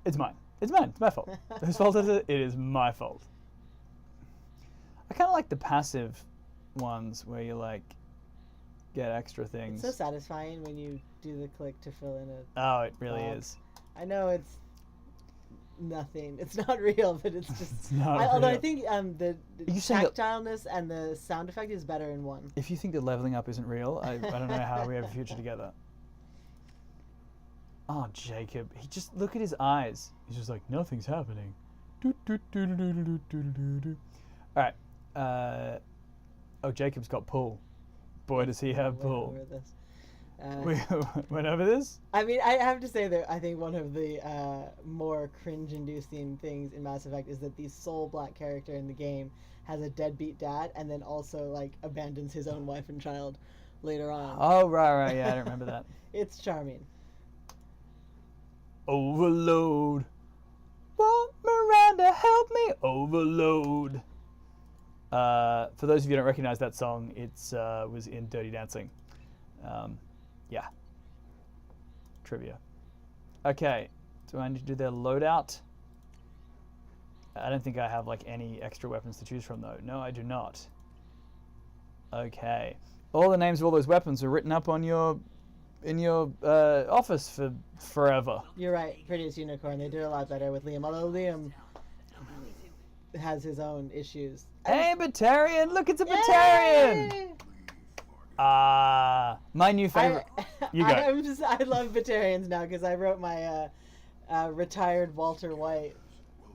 It's mine. It's mine. It's my fault. Whose fault is it? It is my fault. I kind of like the passive ones where you like get extra things. It's so satisfying when you do the click to fill in a. Oh, it really box. is. I know it's nothing. It's not real, but it's just. It's not Although I real. think the You saying that- tactileness and the sound effect is better in 1. If you think that leveling up isn't real, I don't know how we have a future together. Oh, Jacob. He just look at his eyes. He's just like nothing's happening. All right. Oh, Jacob's got pull. Boy, does he have pull. Over this. We went over this. I mean, I have to say that I think one of the more cringe-inducing things in Mass Effect is that the sole black character in the game has a deadbeat dad, and then also like abandons his own wife and child later on. Oh, right. Yeah, I don't remember that. It's charming. Overload. Want Miranda, help me overload. For those of you who don't recognize that song, it's was in Dirty Dancing. Yeah. Trivia. Okay. Do I need to do their loadout? I don't think I have like any extra weapons to choose from though. No, I do not. Okay. All the names of all those weapons are written up on your office for forever. You're right. Prettiest Unicorn. They did a lot better with Liam. Although Liam has his own issues. Hey, Batarian! Look, it's a Batarian! My new favorite. You go. I love Batarians now because I wrote my retired Walter White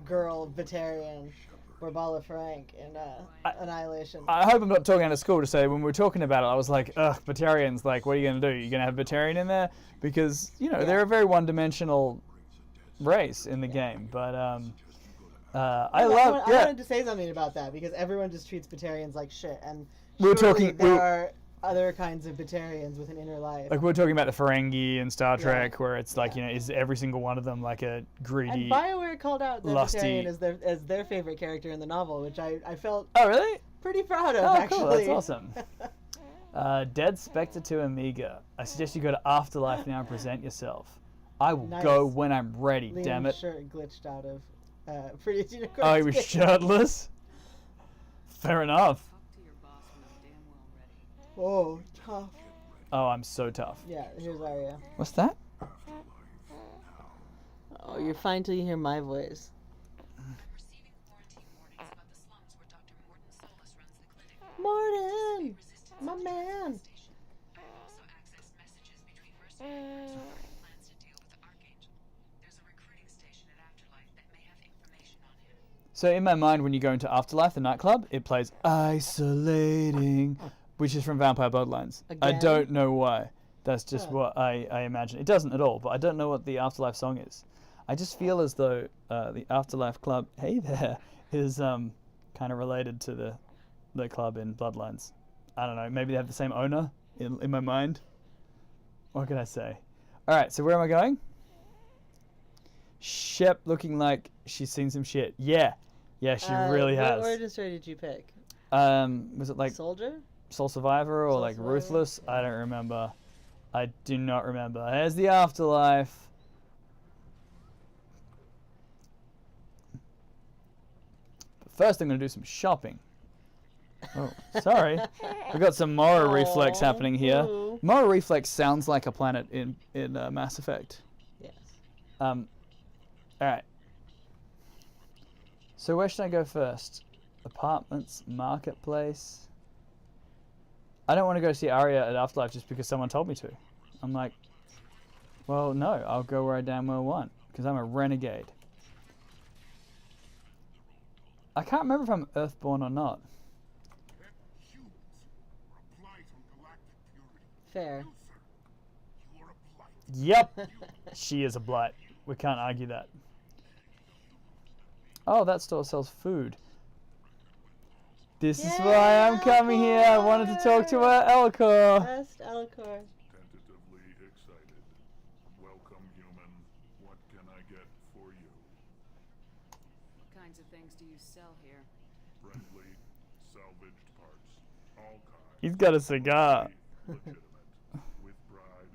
girl Batarian, Borbala Frank, in Annihilation. I hope I'm not talking out of school to say when we were talking about it, I was like, ugh, Batarians, like, what are you going to do? You're going to have Batarian in there? Because, you know, they're a very one-dimensional race in the game. But I wanted to say something about that because everyone just treats Batarians like shit. And there are other kinds of Batarians with an inner life. Like we were talking about the Ferengi in Star Trek, where it's like, you know, is every single one of them like a greedy, and BioWare called out the lusty Batarian as their favorite character in the novel, which I felt pretty proud of, actually. Cool, that's awesome. Dead Spectre to Amiga. I suggest you go to Afterlife now and present yourself. I will go when I'm ready, Liam's damn it. shirt glitched out of Prettiest Unicorn. Oh, he was shirtless? Fair enough. Oh, tough. Oh, I'm so tough. Yeah, here's Arya. What's that? Oh, you're fine till you hear my voice. Morton! My man! So in my mind, when you go into Afterlife, the nightclub, it plays Isolating, which is from Vampire Bloodlines. Again? I don't know why. That's just what I imagine. It doesn't at all, but I don't know what the Afterlife song is. I just feel as though the Afterlife club, hey there, is kind of related to the club in Bloodlines. I don't know. Maybe they have the same owner in my mind. What can I say? All right, so where am I going? Shep looking like she's seen some shit. Yeah, she really has. What origin story did you pick? Was it like Soldier? Soul Survivor or Soul like Survivor? Ruthless? I don't remember. I do not remember. There's the Afterlife. But first I'm going to do some shopping. Oh, sorry. We've got some Mora Reflex happening here. Ooh. Mora Reflex sounds like a planet in Mass Effect. Yes. Alright. So where should I go first? Apartments, marketplace. I don't want to go see Arya at Afterlife just because someone told me to. I'm like, well, no, I'll go where I damn well want because I'm a renegade. I can't remember if I'm Earthborn or not. Fair. Yep, she is a blight. We can't argue that. Oh, that store sells food. This is why I'm coming here. I wanted to talk to Elcor. Best Elcor. Tentatively excited. Welcome, human. What can I get for you? What kinds of things do you sell here? Friendly, salvaged parts. All kinds. He's got a cigar. Legitimate. With Bride,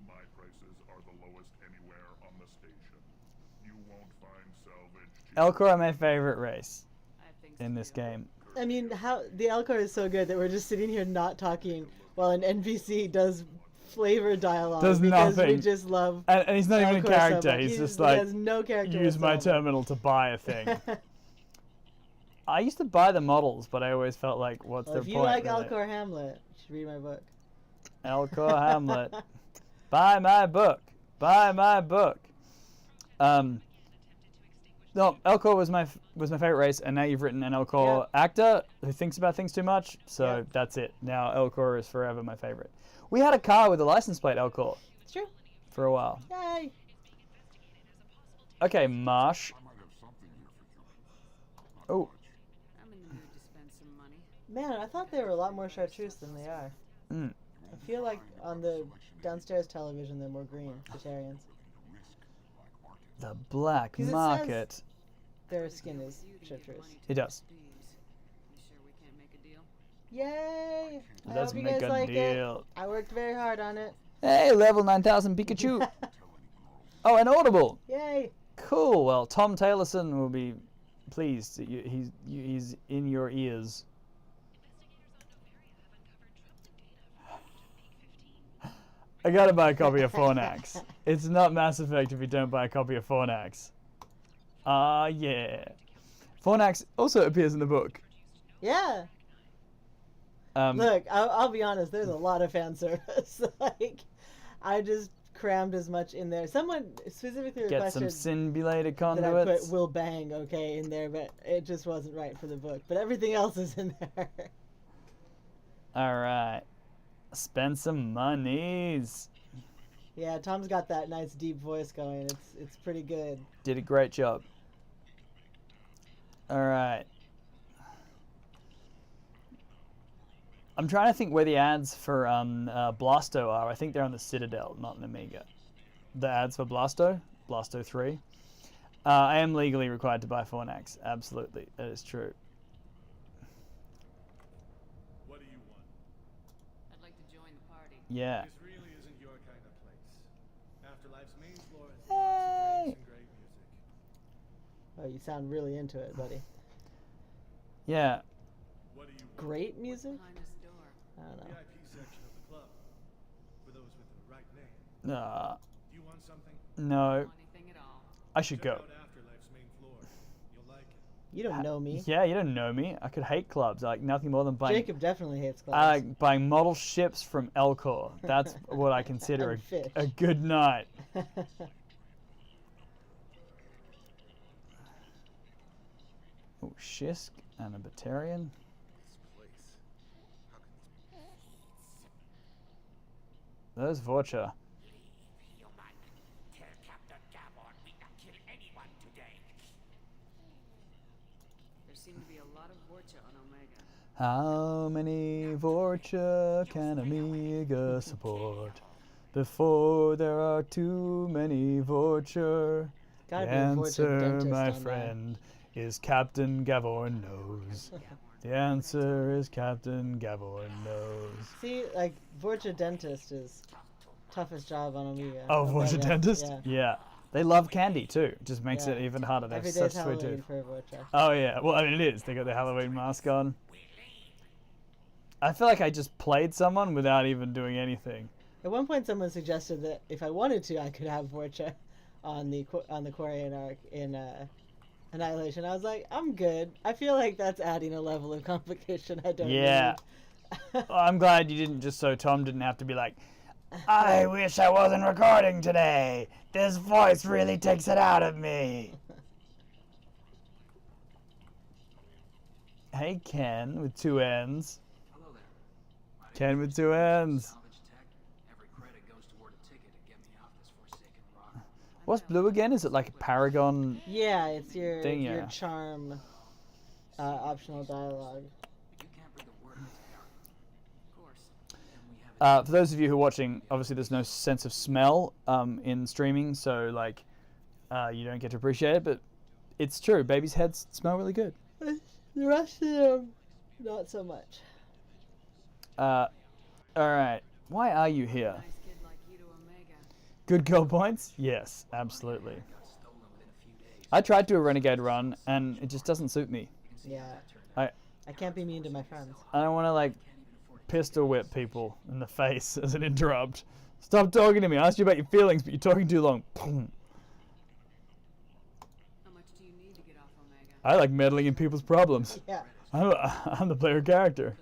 my prices are the lowest anywhere on the station. You won't find salvage. Elcor are my favorite race in this game. I mean, how the Elcor is so good that we're just sitting here not talking while an NPC does flavor dialogue. Does because nothing. We just love. And he's not even a Elcor so character. much. He's just he like, has no character use my whatsoever. terminal to buy a thing. I used to buy the models, but I always felt like, what's their If point? you like really? Elcor Hamlet, you should read my book. Elcor Hamlet. Buy my book. Buy my book. No, Elcor was my favorite race, and now you've written an Elcor actor who thinks about things too much. So that's it. Now Elcor is forever my favorite. We had a car with a license plate Elcor. It's true. For a while. Yay. Okay, Marsh. Oh. I'm in the mood to spend some money. Man, I thought they were a lot more chartreuse than they are. Mm. I feel like on the downstairs television they're more green, vegetarians. The black 'Cause it market. says their skin is chartreuse. It does. You sure we can't make a deal? Yay! I Let's hope you make guys a like deal. it. I worked very hard on it. Hey, level 9000 Pikachu. Oh, and Audible. Yay! Cool. Well, Tom Taylorson will be pleased that he's in your ears. I gotta buy a copy of Fornax. It's not Mass Effect if you don't buy a copy of Fornax. Yeah. Fornax also appears in the book. Yeah. Look, I'll be honest. There's a lot of fan service. Like, I just crammed as much in there. Someone specifically Get some requested simulated that I conduits. put "will bang" okay in there, but it just wasn't right for the book. But everything else is in there. All right. Spend some monies. Yeah, Tom's got that nice deep voice going. It's pretty good. Did a great job. All right. I'm trying to think where the ads for Blasto are. I think they're on the Citadel, not in Amiga. The ads for Blasto 3. I am legally required to buy Fornax. Absolutely, that is true. What do you want? I'd like to join the party. Yeah. This really isn't your kind of place. Afterlife's main floor has lots of drinks and great music. Oh, you sound really into it, buddy. Yeah. What do you want? Great music? Behind this door. I don't know. VIP section of the club. For those with the right name. Do you want something? No. Anything at all. I should Check go. out Afterlife's main floor. You'll like it. You don't know me. Yeah, you don't know me. I could hate clubs. I like nothing more than buying. Jacob definitely hates clubs. I like buying model ships from Elcor. That's what I consider And fish. a good night. Oh, Shisk and a Batarian. There's Vorcha. There seem to be a lot of Vorcha on Omega. How many Vorcha can Amiga support before there are too many Vorcha? Gotta The be a Vorcha answer, dentist my on there. friend, is Captain Gavorn knows. The answer is Captain Gavorn knows. See, like, Vorcha dentist is toughest job on Amiga. Oh, I'll Vorcha bet ya. dentist? Yeah. Yeah. They love candy too. Just makes Yeah. it even harder. They're Every such day's sweet Halloween tooth. for Vorcha. Oh yeah. Well, I mean it is. They got their Halloween mask on. I feel like I just played someone without even doing anything. At one point, someone suggested that if I wanted to, I could have Vorcha on the Quarian arc in Annihilation. I was like, I'm good. I feel like that's adding a level of complication I don't Yeah. need. Well, I'm glad you didn't, just so Tom didn't have to be like, I wish I wasn't recording today. This voice really takes it out of me. Hey, Ken with two N's. Hello there. My Ken name with is two N's. Salvage Tech. Every credit goes toward a ticket to get me off this forsaken rock. What's blue again? Is it like a Paragon? Yeah, it's your Thing, your yeah. charm optional dialogue. You can't bring the word to Harry. Of course. And we have For those of you who are watching, obviously there's no sense of smell in streaming, so like you don't get to appreciate it, but it's true. Babies' heads smell really good. The rest of them, not so much. All right. Why are you here? Nice kid like you to Omega. Good girl points? Yes, absolutely. got stolen within a few days. I tried to do a Renegade run, and it just doesn't suit me. Yeah. I can't be mean to my friends. I don't want to like pistol whip people in the face as an interrupt. Stop talking to me. I asked you about your feelings, but you're talking too long. Boom. How much do you need to get off Omega? I like meddling in people's problems. Yeah. I'm the player character.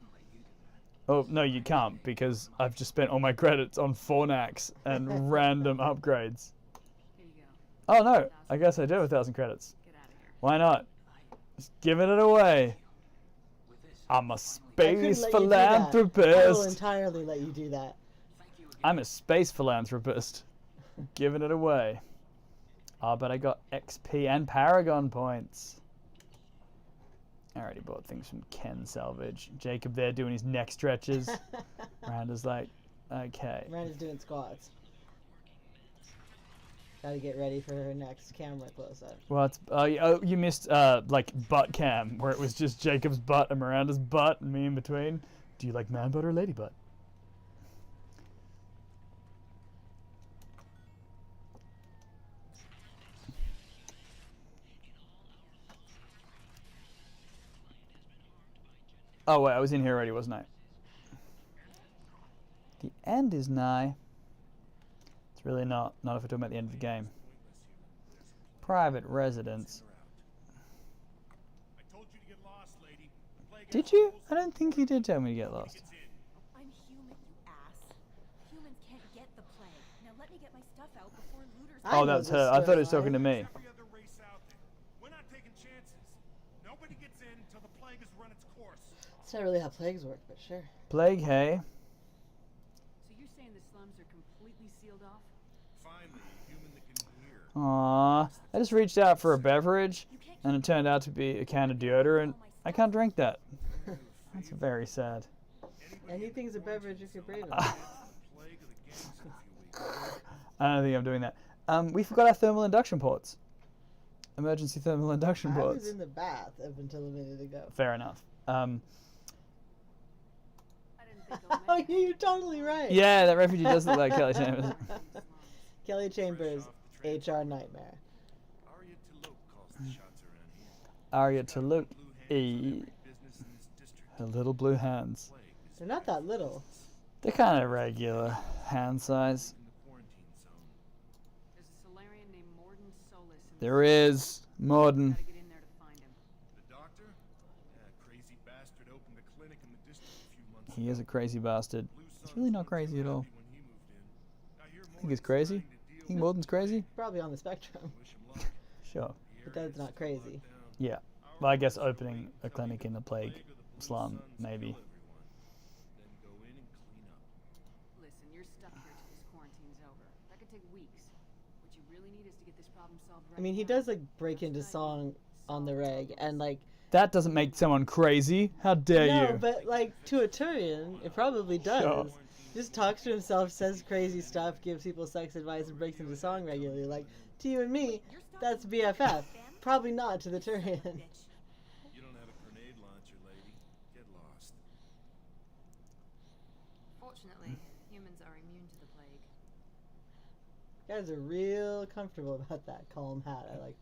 Oh, no, you can't, because I've just spent all my credits on Fornax and random upgrades. Here you go. Oh, no. I guess I do have 1,000 credits. Get out of here. Why not? Just giving it away. I'm a I couldn't space let you do that. I will philanthropist. entirely let you do that. I'm a space philanthropist. Giving it away. Oh, but I got XP and Paragon points. I already bought things from Ken Salvage. Jacob there doing his neck stretches. Miranda's like, okay. Miranda's doing squats. Gotta get ready for her next camera close-up. Well, it's, you missed like butt cam, where it was just Jacob's butt and Miranda's butt and me in between. Do you like man butt or lady butt? Oh wait, I was in here already, wasn't I? The end is nigh. It's really not. Not if we're talking about the end of the game. Private residence. I told you to get lost, lady. The plague Did has you? holes. I don't think you did tell me to get lost. Gets in. I'm human, you ass. Humans can't get the plague. Now let me get my stuff out before looters. I Oh, know that's this her. I thought it was storyline. talking to me. Every other race out there. We're not taking chances. Nobody gets in until the plague has run its course. That's not really how plagues work, but sure. Plague, hey. So you're saying the slums are completely sealed off? Finally, a human that can hear. Aww. I just reached out for a beverage, and it turned out to be a can of deodorant. I can't drink that. That's very sad. Anything's a beverage if you're brave enough. Plague of the gangs in a few weeks. I don't think I'm doing that. We forgot our thermal induction ports. Emergency thermal induction I was ports. in the bath up until a minute ago. Fair enough. I didn't think I'll Oh, make it. you're totally right. Yeah, that refugee does look like Kelly Chambers. Kelly Chambers, HR nightmare. Arya Tuluk calls the shots around here. Arya Tuluk. Blue E. hands on every business in this district. Her little blue hands. Plague is They're not that little. They're kind of regular hand size. in the quarantine zone. There's a Solarian named Morden Solis. In There is. Morden. Gotta get in there to find him. The doctor? Yeah, crazy bastard opened a clinic in the district a few months He ago. is a crazy bastard. Blue He's Suns really not weren't too crazy at all. happy when he moved in. I hear Think he's Morden's crazy? trying to deal Think with Morden's crazy? Probably on the spectrum. Wish him luck. Sure. The But that's area's not still crazy. locked down. Yeah. Well, I guess opening a clinic in a plague slum, maybe. Then go in and clean up. Listen, you're stuck here till this quarantine's over. That could take weeks. What you really need is to get this problem solved right I mean, he now. does like break into song on the reg, and like That doesn't make someone crazy. How dare no, you? but like to a Turian, it probably does. Sure. Just talks to himself, says crazy stuff, gives people sex advice, and breaks into song regularly. Like to you and me, that's BFF. Probably not to the Turian. You don't have a grenade launcher, lady. Get lost. Fortunately, humans are immune to the plague. Guys are real comfortable about that calm hat. I like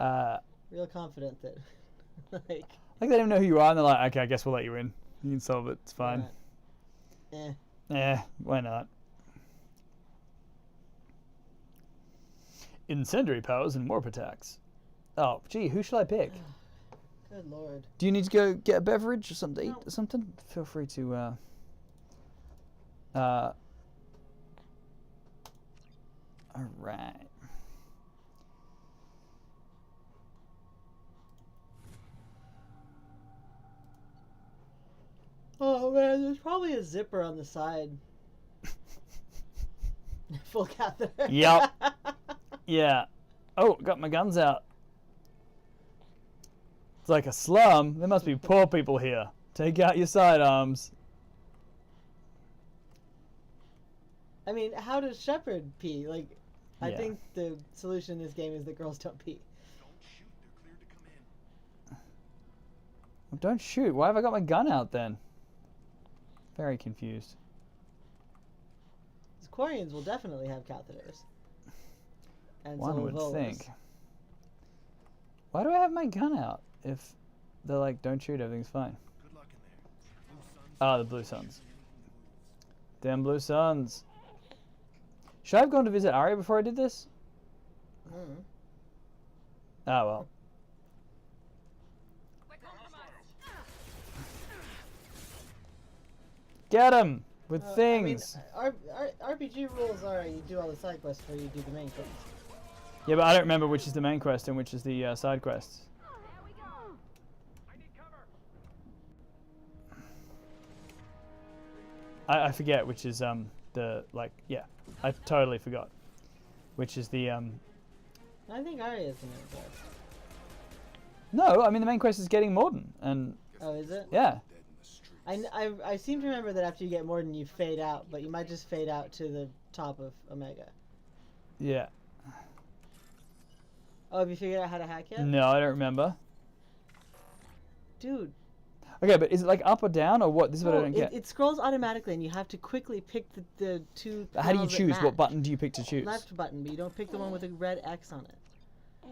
that. Real confident that, like, Like they don't even know who you are, and they're like, okay, I guess we'll let you in. You can solve it. It's fine. Why not? Incendiary powers and warp attacks. Oh, gee, who should I pick? good lord. Do you need to go get a beverage or something to eat or something? Feel free to. All right. Oh man, there's probably a zipper on the side. Full catheter. Yep. Yeah. Oh, got my guns out. It's like a slum. There must be poor people here. Take out your sidearms. I mean, how does Shepard pee? Like, I Yeah. think the solution in this game is that girls don't pee. Don't shoot. They're cleared to come in. Well, don't shoot. Why have I got my gun out then? Very confused. Quarians will definitely have catheters. And so One will would Volus. think. Why do I have my gun out if they're like, don't shoot, everything's fine? Good luck in there. Blue Suns Ah, the Blue Suns. Damn Blue Suns. Should I have gone to visit Arya before I did this? Mm. Ah, well. Get him with I mean, things. RPG rules are you do all the side quests before you do the main quest. Yeah, but I don't remember which is the main quest and which is the side quests. I forget which is the I totally forgot which is the I think Arya is the main quest. No, I mean the main quest is getting Morden and Oh, is it? yeah. I seem to remember that after you get Morden you fade out, but you might just fade out to the top of Omega. Yeah. Oh, have you figured out how to hack yet? No, I don't remember. Dude. Okay, but is it like up or down or what? This is what I don't get. It scrolls automatically and you have to quickly pick the two. How do you panels that choose? match. What button do you pick to choose? Left button, but you don't pick the one with a red X on it.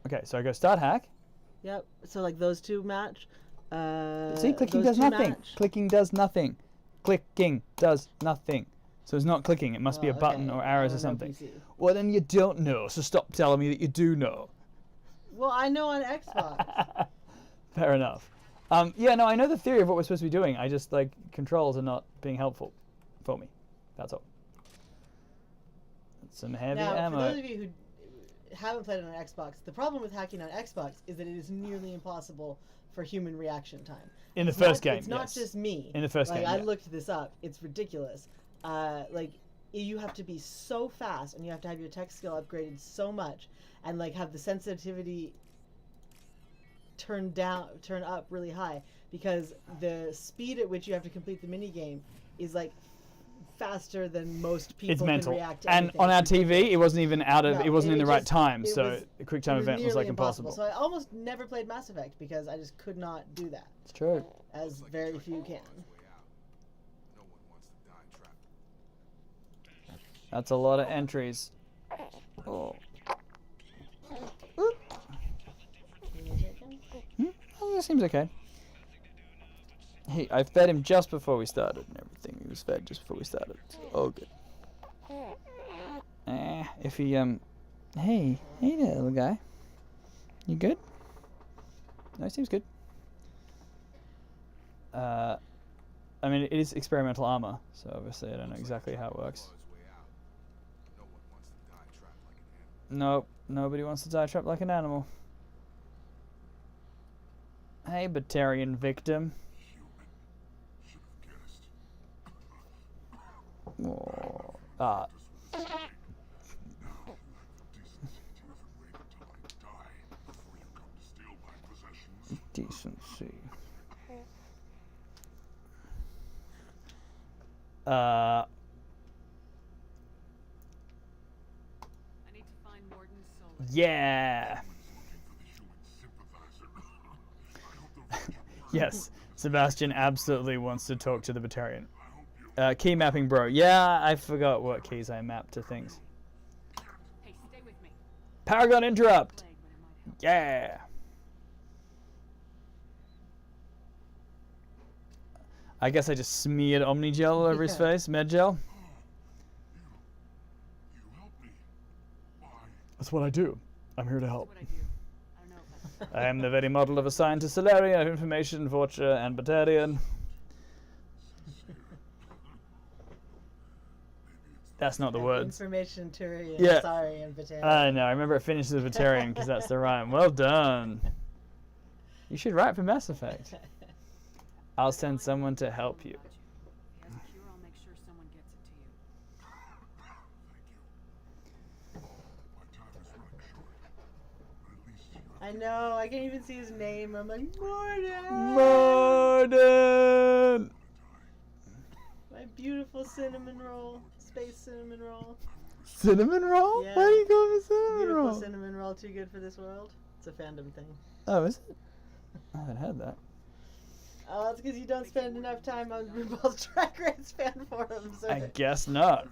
Okay, so I go start hack. Yep. So like those two match. See, clicking those does two nothing. match. Clicking does nothing. Clicking does nothing. So it's not clicking. It must be a button okay. or arrows I or don't know something. PC. Well, then you don't know. So stop telling me that you do know. Well, I know on Xbox. Fair enough. Yeah, no, I know the theory of what we're supposed to be doing. I just like controls are not being helpful for me. That's all. Some heavy Now, ammo. for those of you who haven't played it on Xbox, the problem with hacking on Xbox is that it is nearly impossible for human reaction time. In the It's first not- game, it's not yes. just me. In the first like, game, I yeah. looked this up. It's ridiculous. You have to be so fast, and you have to have your tech skill upgraded so much, and like have the sensitivity turn up really high, because the speed at which you have to complete the mini game is like faster than most people It's mental. can react to And anything. on our It's TV, ridiculous. it wasn't even out of. No, it wasn't in the right just- time. it So was- the quick time it event was nearly like impossible. So I almost never played Mass Effect because I just could not do that, It's true. as very few can. That's a lot of entries. Oh. Oop. Oh, that seems okay. Hey, I fed him just before we started and everything. He was fed just before we started. So, all good. If he, Hey there, little guy. You good? No, he seems good. I mean, it is experimental armor, so obviously I don't know exactly how it works. Nope, nobody wants to die trapped like an animal. Hey, Batarian victim. Oh, decency. I need to find Morden's soul. Yeah. Yes, Sebastian absolutely wants to talk to the Batarian. Key mapping, bro. Yeah, I forgot what keys I mapped to things. Hey, stay with me. Paragon interrupt. Leg when it might help. Yeah. I guess I just smeared Omnigel all over his face, Medgel. That's what I do. I'm here to help. That's what I do. I don't know if that's I am the very model of a scientist Solarian of information, Vorcha, and Batarian. That's not the words. Information Turian, Yeah. sorry, and Batarian. I know. I remember it finishes with Batarian because that's the rhyme. Well done. You should write for Mass Effect. I'll send someone to help you. If he has a cure, I'll make sure someone gets it to you. I know, I can't even see his name. I'm like, Morden! Morden! My beautiful cinnamon roll. Space cinnamon roll. Cinnamon roll? Yeah. Why do you call it cinnamon Beautiful roll? cinnamon roll, too good for this world. It's a fandom thing. Oh, is it? I haven't heard that. Oh, it's because you don't spend enough time on RuPaul's Drag Race fan forums. I guess not.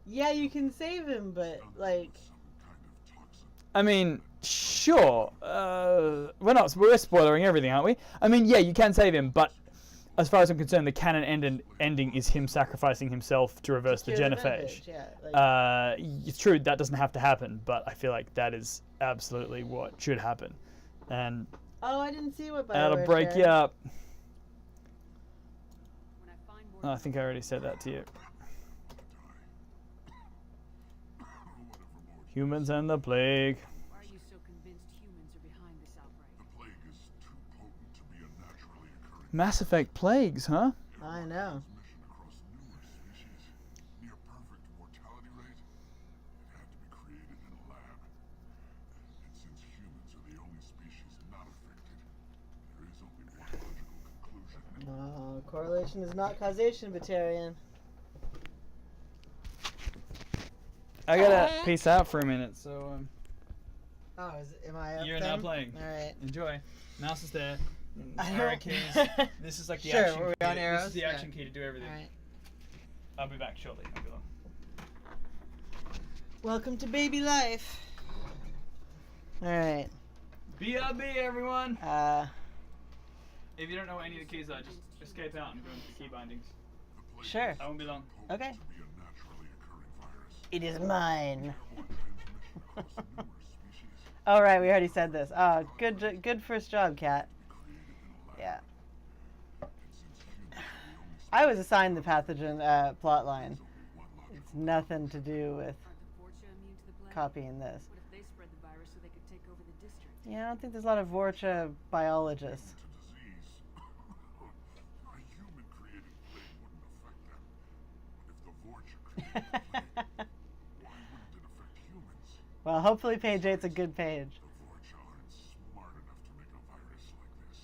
Yeah, you can save him, but, like... I mean, sure. We're spoilering everything, aren't we? I mean, yeah, you can save him, but as far as I'm concerned, the canon ending is him sacrificing himself to reverse the cure the genophage. Yeah, like, It's true, that doesn't have to happen, but I feel like that is absolutely what should happen. And oh, I didn't see what BioWare that'll break shared. you up. Oh, I think I already said that to you. Humans and the plague. Why are you so convinced humans are behind this outbreak? The plague is too potent to be a naturally occurring Mass Effect plagues, huh? I know. transmission across numerous species. Near perfect mortality rate. It had to be created in a lab. And since humans are the only species not affected, there is only one logical conclusion. Correlation is not causation, Batarian. I gotta peace out for a minute, so Oh, am I up you're then? now playing. All right. Enjoy. Mouse is there. I Arrow don't- keys. This is like the Sure, action we're key. on This arrows? is the action Yeah. key to do everything. All right. I'll be back shortly. Not be long. Welcome to baby life. All right. BRB, everyone. If you don't know what any of the keys are, just escape out and go into the key bindings. Sure. I won't be long. Okay. To be a naturally occurring virus. It is mine. Airborne transmission across numerous species. All right, we already said this. Oh, good first job, Kat. Created in a lab. Yeah. And since humans are the only I was assigned the pathogen plot line. species, only one logical It's nothing to do with Aren't the Vorcha immune to the plague? copying this. What if they spread the virus so they could take over the district? Yeah, I don't think there's a lot of Vorcha biologists. to disease. A human-created plague wouldn't affect them. But if the Vorcha created the plague, why wouldn't it affect humans? Well, hopefully page 8's a good page. The Vorcha aren't smart enough to make a virus like this.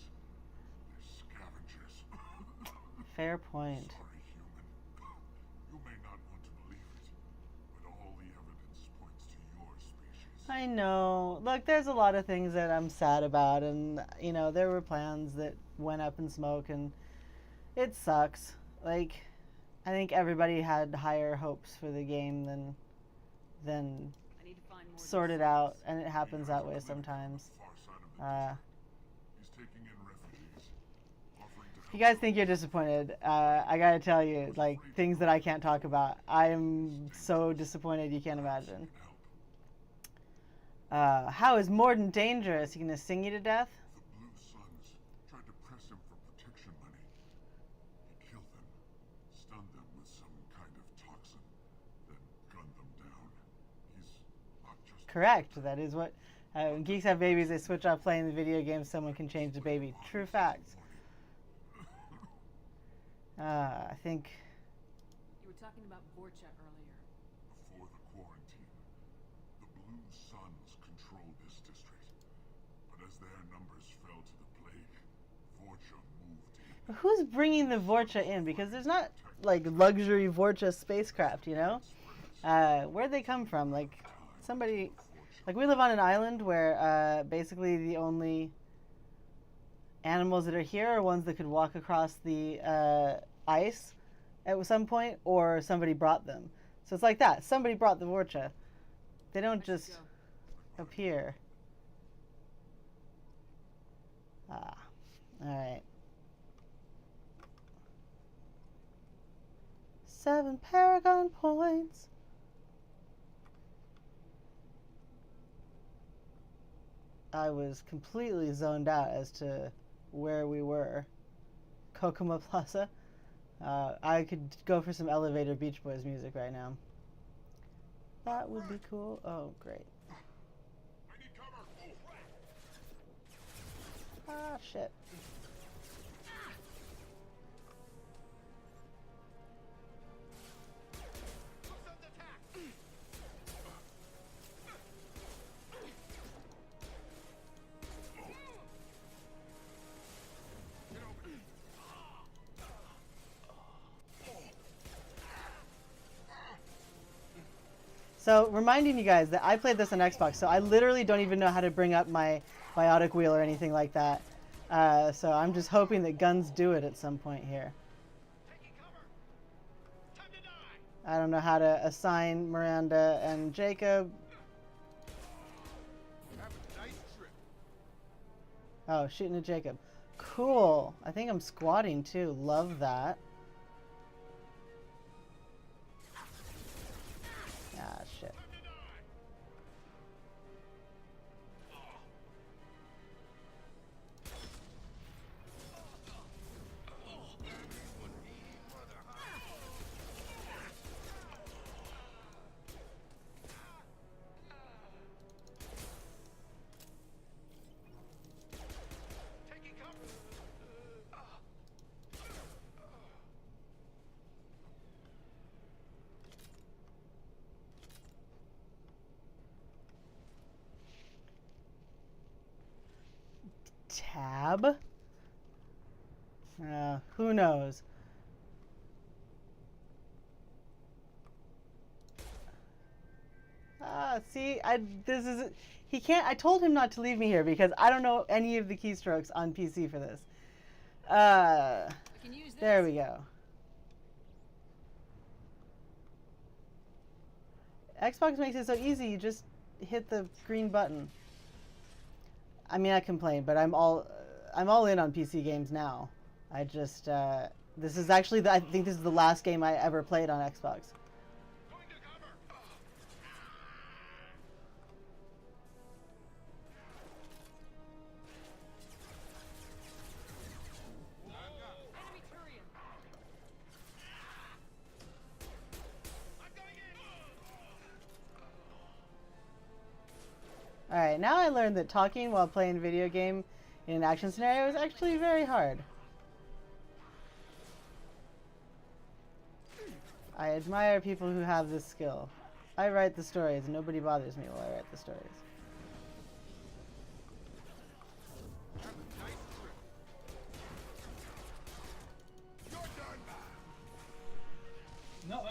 They're scavengers. Fair point. Sorry, human. You may not want to believe it, but all the evidence points to your species. I know. Look, there's a lot of things that I'm sad about, and you know, there were plans that went up in smoke, and it sucks. Like, I think everybody had higher hopes for the game than I need to find more. sorted out, and it happens that way sometimes. Far side of the Uh, He's taking in refugees, offering to if you guys think you're disappointed, I gotta tell you, like, things that I can't talk about. I am so disappointed you can't imagine. help. How is Morden dangerous? He gonna sing you to death? The Blue Suns tried to press him for protection money. He killed them, stunned them with some kind of toxin, then gunned them down. He's not just Correct. That is what. When geeks have babies, they switch off playing the video game. Someone can change the baby. True facts. I think. You were talking about Vorcha earlier. before the quarantine. The Blue Suns controlled this district, but as their numbers fell to the plague, Vorcha moved in. Who's bringing the Vorcha in? Because there's not like luxury Vorcha spacecraft, you know? Where'd they come from? Like somebody. Like we live on an island where basically the only animals that are here are ones that could walk across the ice at some point, or somebody brought them. So it's like that. Somebody brought the Vorcha. They don't Let's just go. appear. Ah, all right. 7 Paragon points. I was completely zoned out as to where we were. Kokomo Plaza. I could go for some Elevator Beach Boys music right now. That would be cool. Oh, great. I need cover! Ah, shit. So, reminding you guys that I played this on Xbox, so I literally don't even know how to bring up my biotic wheel or anything like that. So I'm just hoping that guns do it at some point here. I don't know how to assign Miranda and Jacob. Have a nice trip. Oh, shooting at Jacob. Cool. I think I'm squatting too. Love that. Ah, shit. tab? Who knows? See, he can't. I told him not to leave me here because I don't know any of the keystrokes on PC for this. We can use this. There we go. Xbox makes it so easy. You just hit the green button. I mean, I complain, but I'm all in on PC games now. I just this is actually I think this is the last game I ever played on Xbox. Alright, now I learned that talking while playing a video game in an action scenario is actually very hard. I admire people who have this skill. I write the stories and nobody bothers me while I write the stories.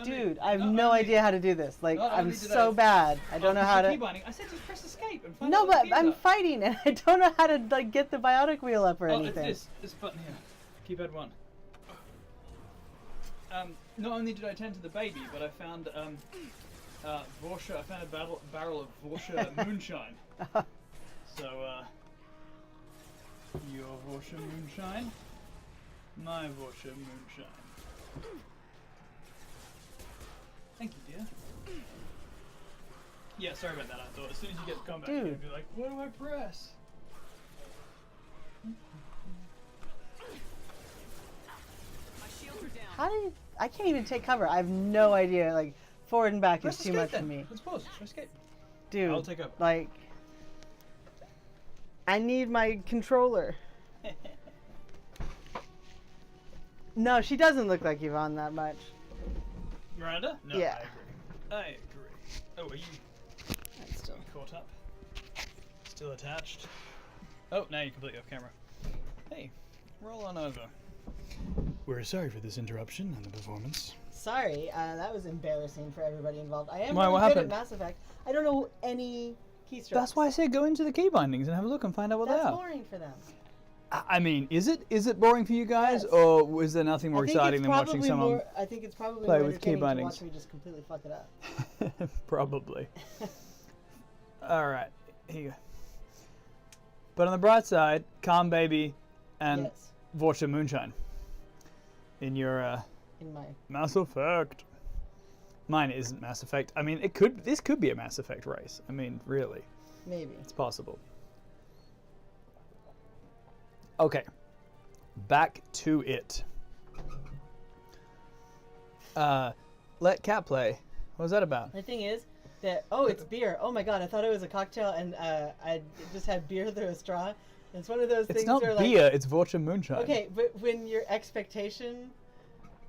Dude, I have no idea how to do this. Like, I'm so bad. I don't know how to. I said just press escape and find No, out what but the keys I'm are. fighting and I don't know how to like get the biotic wheel up or anything. It's this button here. Keypad 1. Not only did I tend to the baby, but I found Vorsha. I found a barrel of Vorsha moonshine. So your Vorsha moonshine, my Vorsha moonshine. Thank you, dear. Yeah, sorry about that. I thought as soon as you get the combat, you'd be like, what do I press? How do you? I can't even take cover. I have no idea. Like, forward and back Press is too escape much then. for me. Let's pause. Press escape. Dude, I'll take over. Like, I need my controller. No, she doesn't look like Yvonne that much. Miranda? No, Yeah. I agree. Oh, are you still caught up? Still attached? Oh, now you're completely off camera. Hey, roll on over. We're sorry for this interruption on the performance. Sorry, that was embarrassing for everybody involved. I am Why, really what good happened? at Mass Effect. I don't know any keystrokes. That's why I said go into the key bindings and have a look and find out what they That's are. boring for them. I mean, is it boring for you guys, or is there nothing more exciting than watching someone I think it's probably play more with key entertaining to watch bindings? me just completely fuck it up. Probably. All right, here you go. But on the bright side, Calm Baby and Yes. Vorsha Moonshine in your In my Mass Effect. Mine isn't Mass Effect. I mean, this could be a Mass Effect race. I mean, really, maybe. it's possible. Okay, back to it. Let Cat play. What was that about? The thing is that it's beer. Oh my god, I thought it was a cocktail and I just had beer through a straw. And it's one of those It's things not where beer. It's Vorsha Moonshine. Okay, but when your expectation,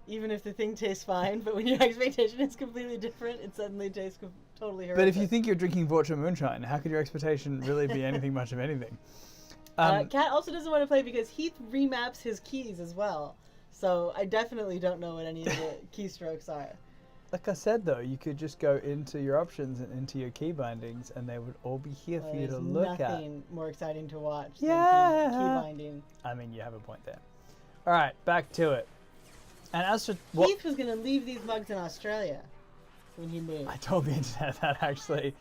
even if the thing tastes fine, but when your expectation is completely different, it suddenly tastes totally horrific. But if you think you're drinking Vorsha Moonshine, how could your expectation really be anything much of anything? Kat also doesn't want to play because Heath remaps his keys as well. So I definitely don't know what any of the keystrokes are. Like I said, though, you could just go into your options and into your key bindings, and they would all be here for you to look at. Nothing more exciting to watch Yeah. than key binding. I mean, you have a point there. All right, back to it. And as to Heath was going to leave these mugs in Australia when he moved. I told the internet that actually.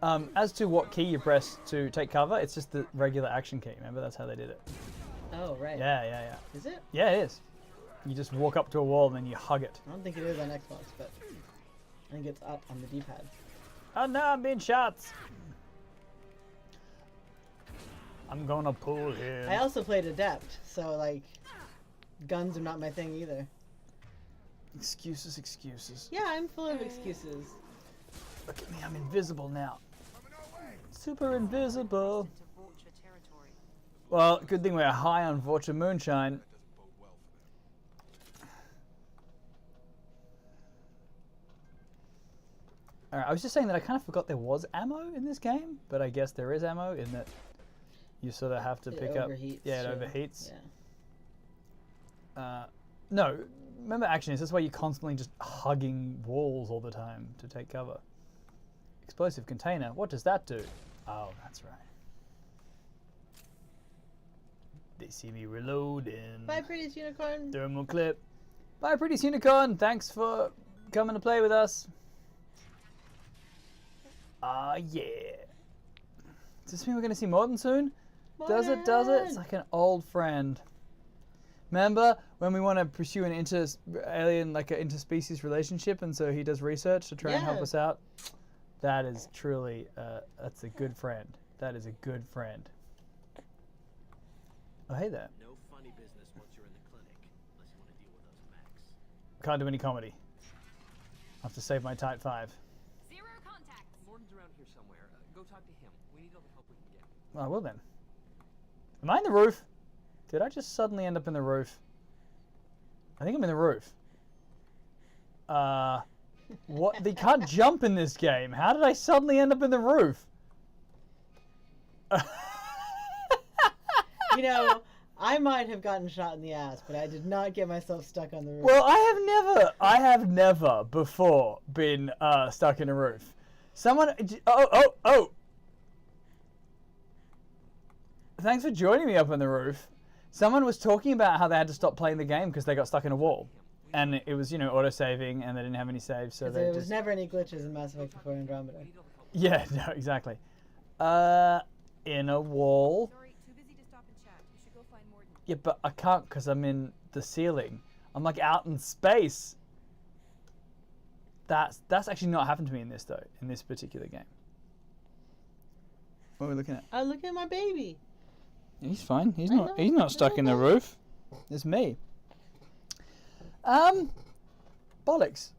As to what key you press to take cover, it's just the regular action key. Remember, that's how they did it. Oh, right. Yeah. Is it? Yeah, it is. You just walk up to a wall and then you hug it. I don't think it is on Xbox, but I think it's up on the D-pad. Oh no, I'm being shot. I'm gonna pull him. I also played Adept, so like, guns are not my thing either. Excuses. Yeah, I'm full of excuses. Look at me, I'm invisible now. Super invisible. Into Vulture territory. Well, good thing we're high on Vorsha Moonshine. Alright, I was just saying that I kind of forgot there was ammo in this game, but I guess there is ammo in that you sort of have to It pick up. overheats, Yeah, it too. overheats. Yeah. No, remember action is. That's why you're constantly just hugging walls all the time to take cover. Explosive container. What does that do? Oh, that's right. They see me reloading. Bye, prettiest unicorn. Thermal clip. Bye, prettiest unicorn. Thanks for coming to play with us. Yeah. Does this mean we're going to see Morton soon? Does it? Does it? It's like an old friend. Remember when we want to pursue an alien, like an interspecies relationship, and so he does research to try and help Yeah. us out? That is truly, that's a good friend. That is a good friend. Oh, hey there. No funny business once you're in the clinic, unless you want to deal with those mechs. Can't do any comedy. I have to save my Type 5. Zero contact. Morton's around here somewhere. Go talk to him. We need all the help we can get. Well, I will then. Am I in the roof? Did I just suddenly end up in the roof? I think I'm in the roof. What? They can't jump in this game. How did I suddenly end up in the roof? You know, I might have gotten shot in the ass, but I did not get myself stuck on the roof. Well, I have never before been stuck in a roof. Someone, oh. Thanks for joining me up on the roof. Someone was talking about how they had to stop playing the game because they got stuck in a wall. And it was, auto-saving, and they didn't have any saves, so they there just... was never any glitches in Mass Effect before Andromeda. Yeah, no, exactly. In a wall. Sorry, too busy to stop and chat. You should go find Morton. Yeah, but I can't because I'm in the ceiling. I'm like out in space. That's actually not happened to me in this though, in this particular game. What are we looking at? I'm looking at my baby. He's fine. He's I not. know, He's not stuck in the roof. It's me. Bollocks.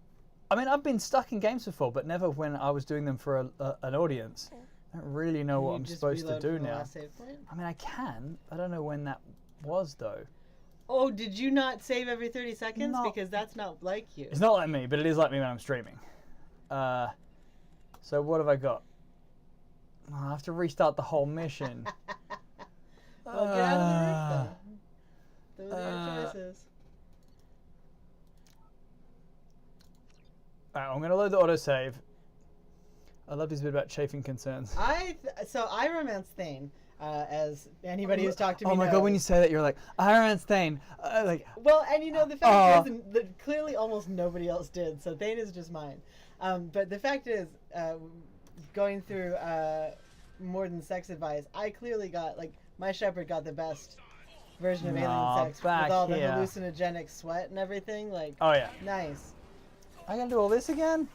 I mean, I've been stuck in games before, but never when I was doing them for an audience. I don't really know what I'm supposed to do now. I mean, I can. I don't know when that was though. Oh, did you not save every 30 seconds? No. Because that's not like you. It's not like me, but it is like me when I'm streaming. So what have I got? Oh, I have to restart the whole mission. Well, get out of the roof then. Those are your choices. Alright, I'm going to load the autosave. I love this bit about chafing concerns. So I romance Thane, as anybody who's talked to me Oh my knows. god, when you say that, you're like, I romance Thane. Well, and the fact is that clearly almost nobody else did, so Thane is just mine. But the fact is, going through more than sex advice, I clearly got, my shepherd got the best version of alien sex with all the hallucinogenic sweat and everything. Oh yeah. Nice. I gotta do all this again?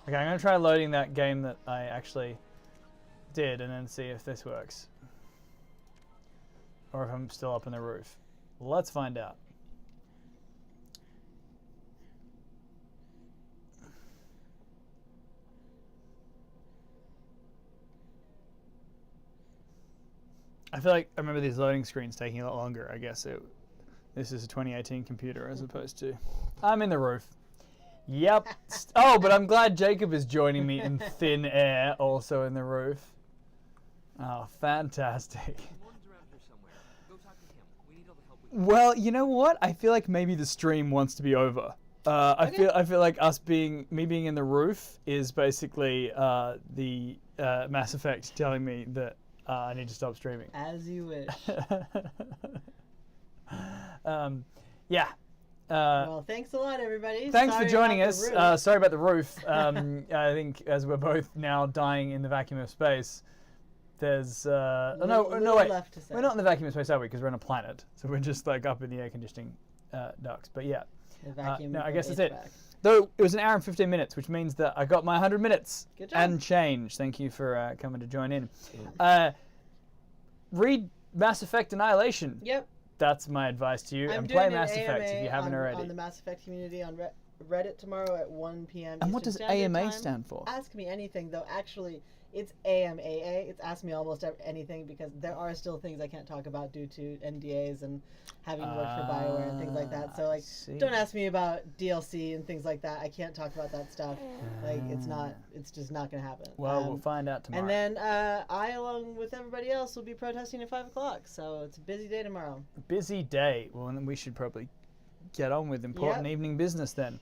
Okay, I'm gonna try loading that game that I actually did and then see if this works. Or if I'm still up on the roof. Let's find out. I feel like I remember these loading screens taking a lot longer. I guess this is a 2018 computer as opposed to... I'm in the roof. Yep. Oh, but I'm glad Jacob is joining me in thin air, also in the roof. Oh, fantastic. Well, you know what? I feel like maybe the stream wants to be over. I feel like me being in the roof is basically the Mass Effect telling me that I need to stop streaming. As you wish. Yeah. Well, thanks a lot, everybody. Thanks Sorry for joining about us. the roof. Sorry about the roof. I think as we're both now dying in the vacuum of space, there's Little wait. left to say. We're not in the vacuum of space, are we? Because we're on a planet, so we're just up in the air conditioning ducts. But yeah, The vacuum no, I of guess that's it. HVAC. Though it was an hour and 15 minutes, which means that I got my 100 minutes Good job. and change. Thank you for coming to join in. Read Mass Effect Annihilation. Yep. That's my advice to you. I'm And doing play an Mass Effect if AMA you haven't already. on the Mass Effect community on Reddit tomorrow at 1 p.m. And what Eastern does Standard AMA Time. stand for? Ask me anything, though. Actually, it's AMAA. It's Ask Me Almost Anything, because there are still things I can't talk about due to NDAs and having worked for BioWare and things like that. So like, don't ask me about DLC and things like that. I can't talk about that stuff. Like, it's just not gonna happen. Well, we'll find out tomorrow. And then I, along with everybody else, will be protesting at 5 o'clock. So it's a busy day tomorrow. Busy day. Well, then we should probably get on with important evening business then.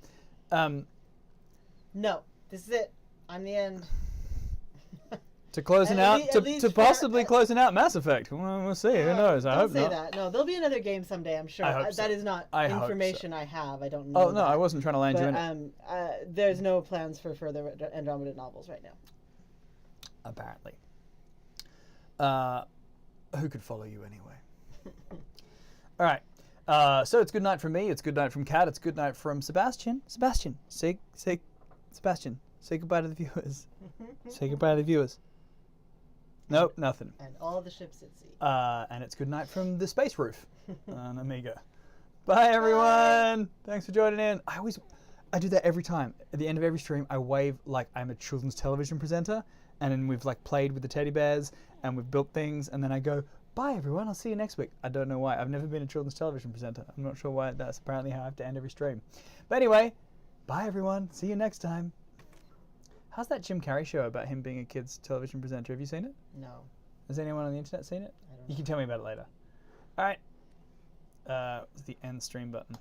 No, this is it. I'm the end. To closing out, to possibly closing out Mass Effect. Well, we'll see. Who knows? I hope not. Don't say that. No, there'll be another game someday, I'm sure. I hope so. That is not information I have. I don't know. Oh, no, I wasn't trying to land you in it. There's no plans for further Andromeda novels right now. Apparently. Who could follow you anyway? All right. So it's good night from me. It's good night from Kat. It's good night from Sebastian. Sebastian, Sebastian, say goodbye to the viewers. Say goodbye to the viewers. Nope, nothing. And all the ships at sea. And it's good night from the Space Roof on Amiga. Bye, everyone. Thanks for joining in. I do that every time. At the end of every stream, I wave like I'm a children's television presenter, and then we've like played with the teddy bears and we've built things, and then I go, bye, everyone. I'll see you next week. I don't know why. I've never been a children's television presenter. I'm not sure why. That's apparently how I have to end every stream. But anyway, bye, everyone. See you next time. How's that Jim Carrey show about him being a kid's television presenter? Have you seen it? No. Has anyone on the internet seen it? I don't know. You can tell me about it later. All right. It's the end stream button.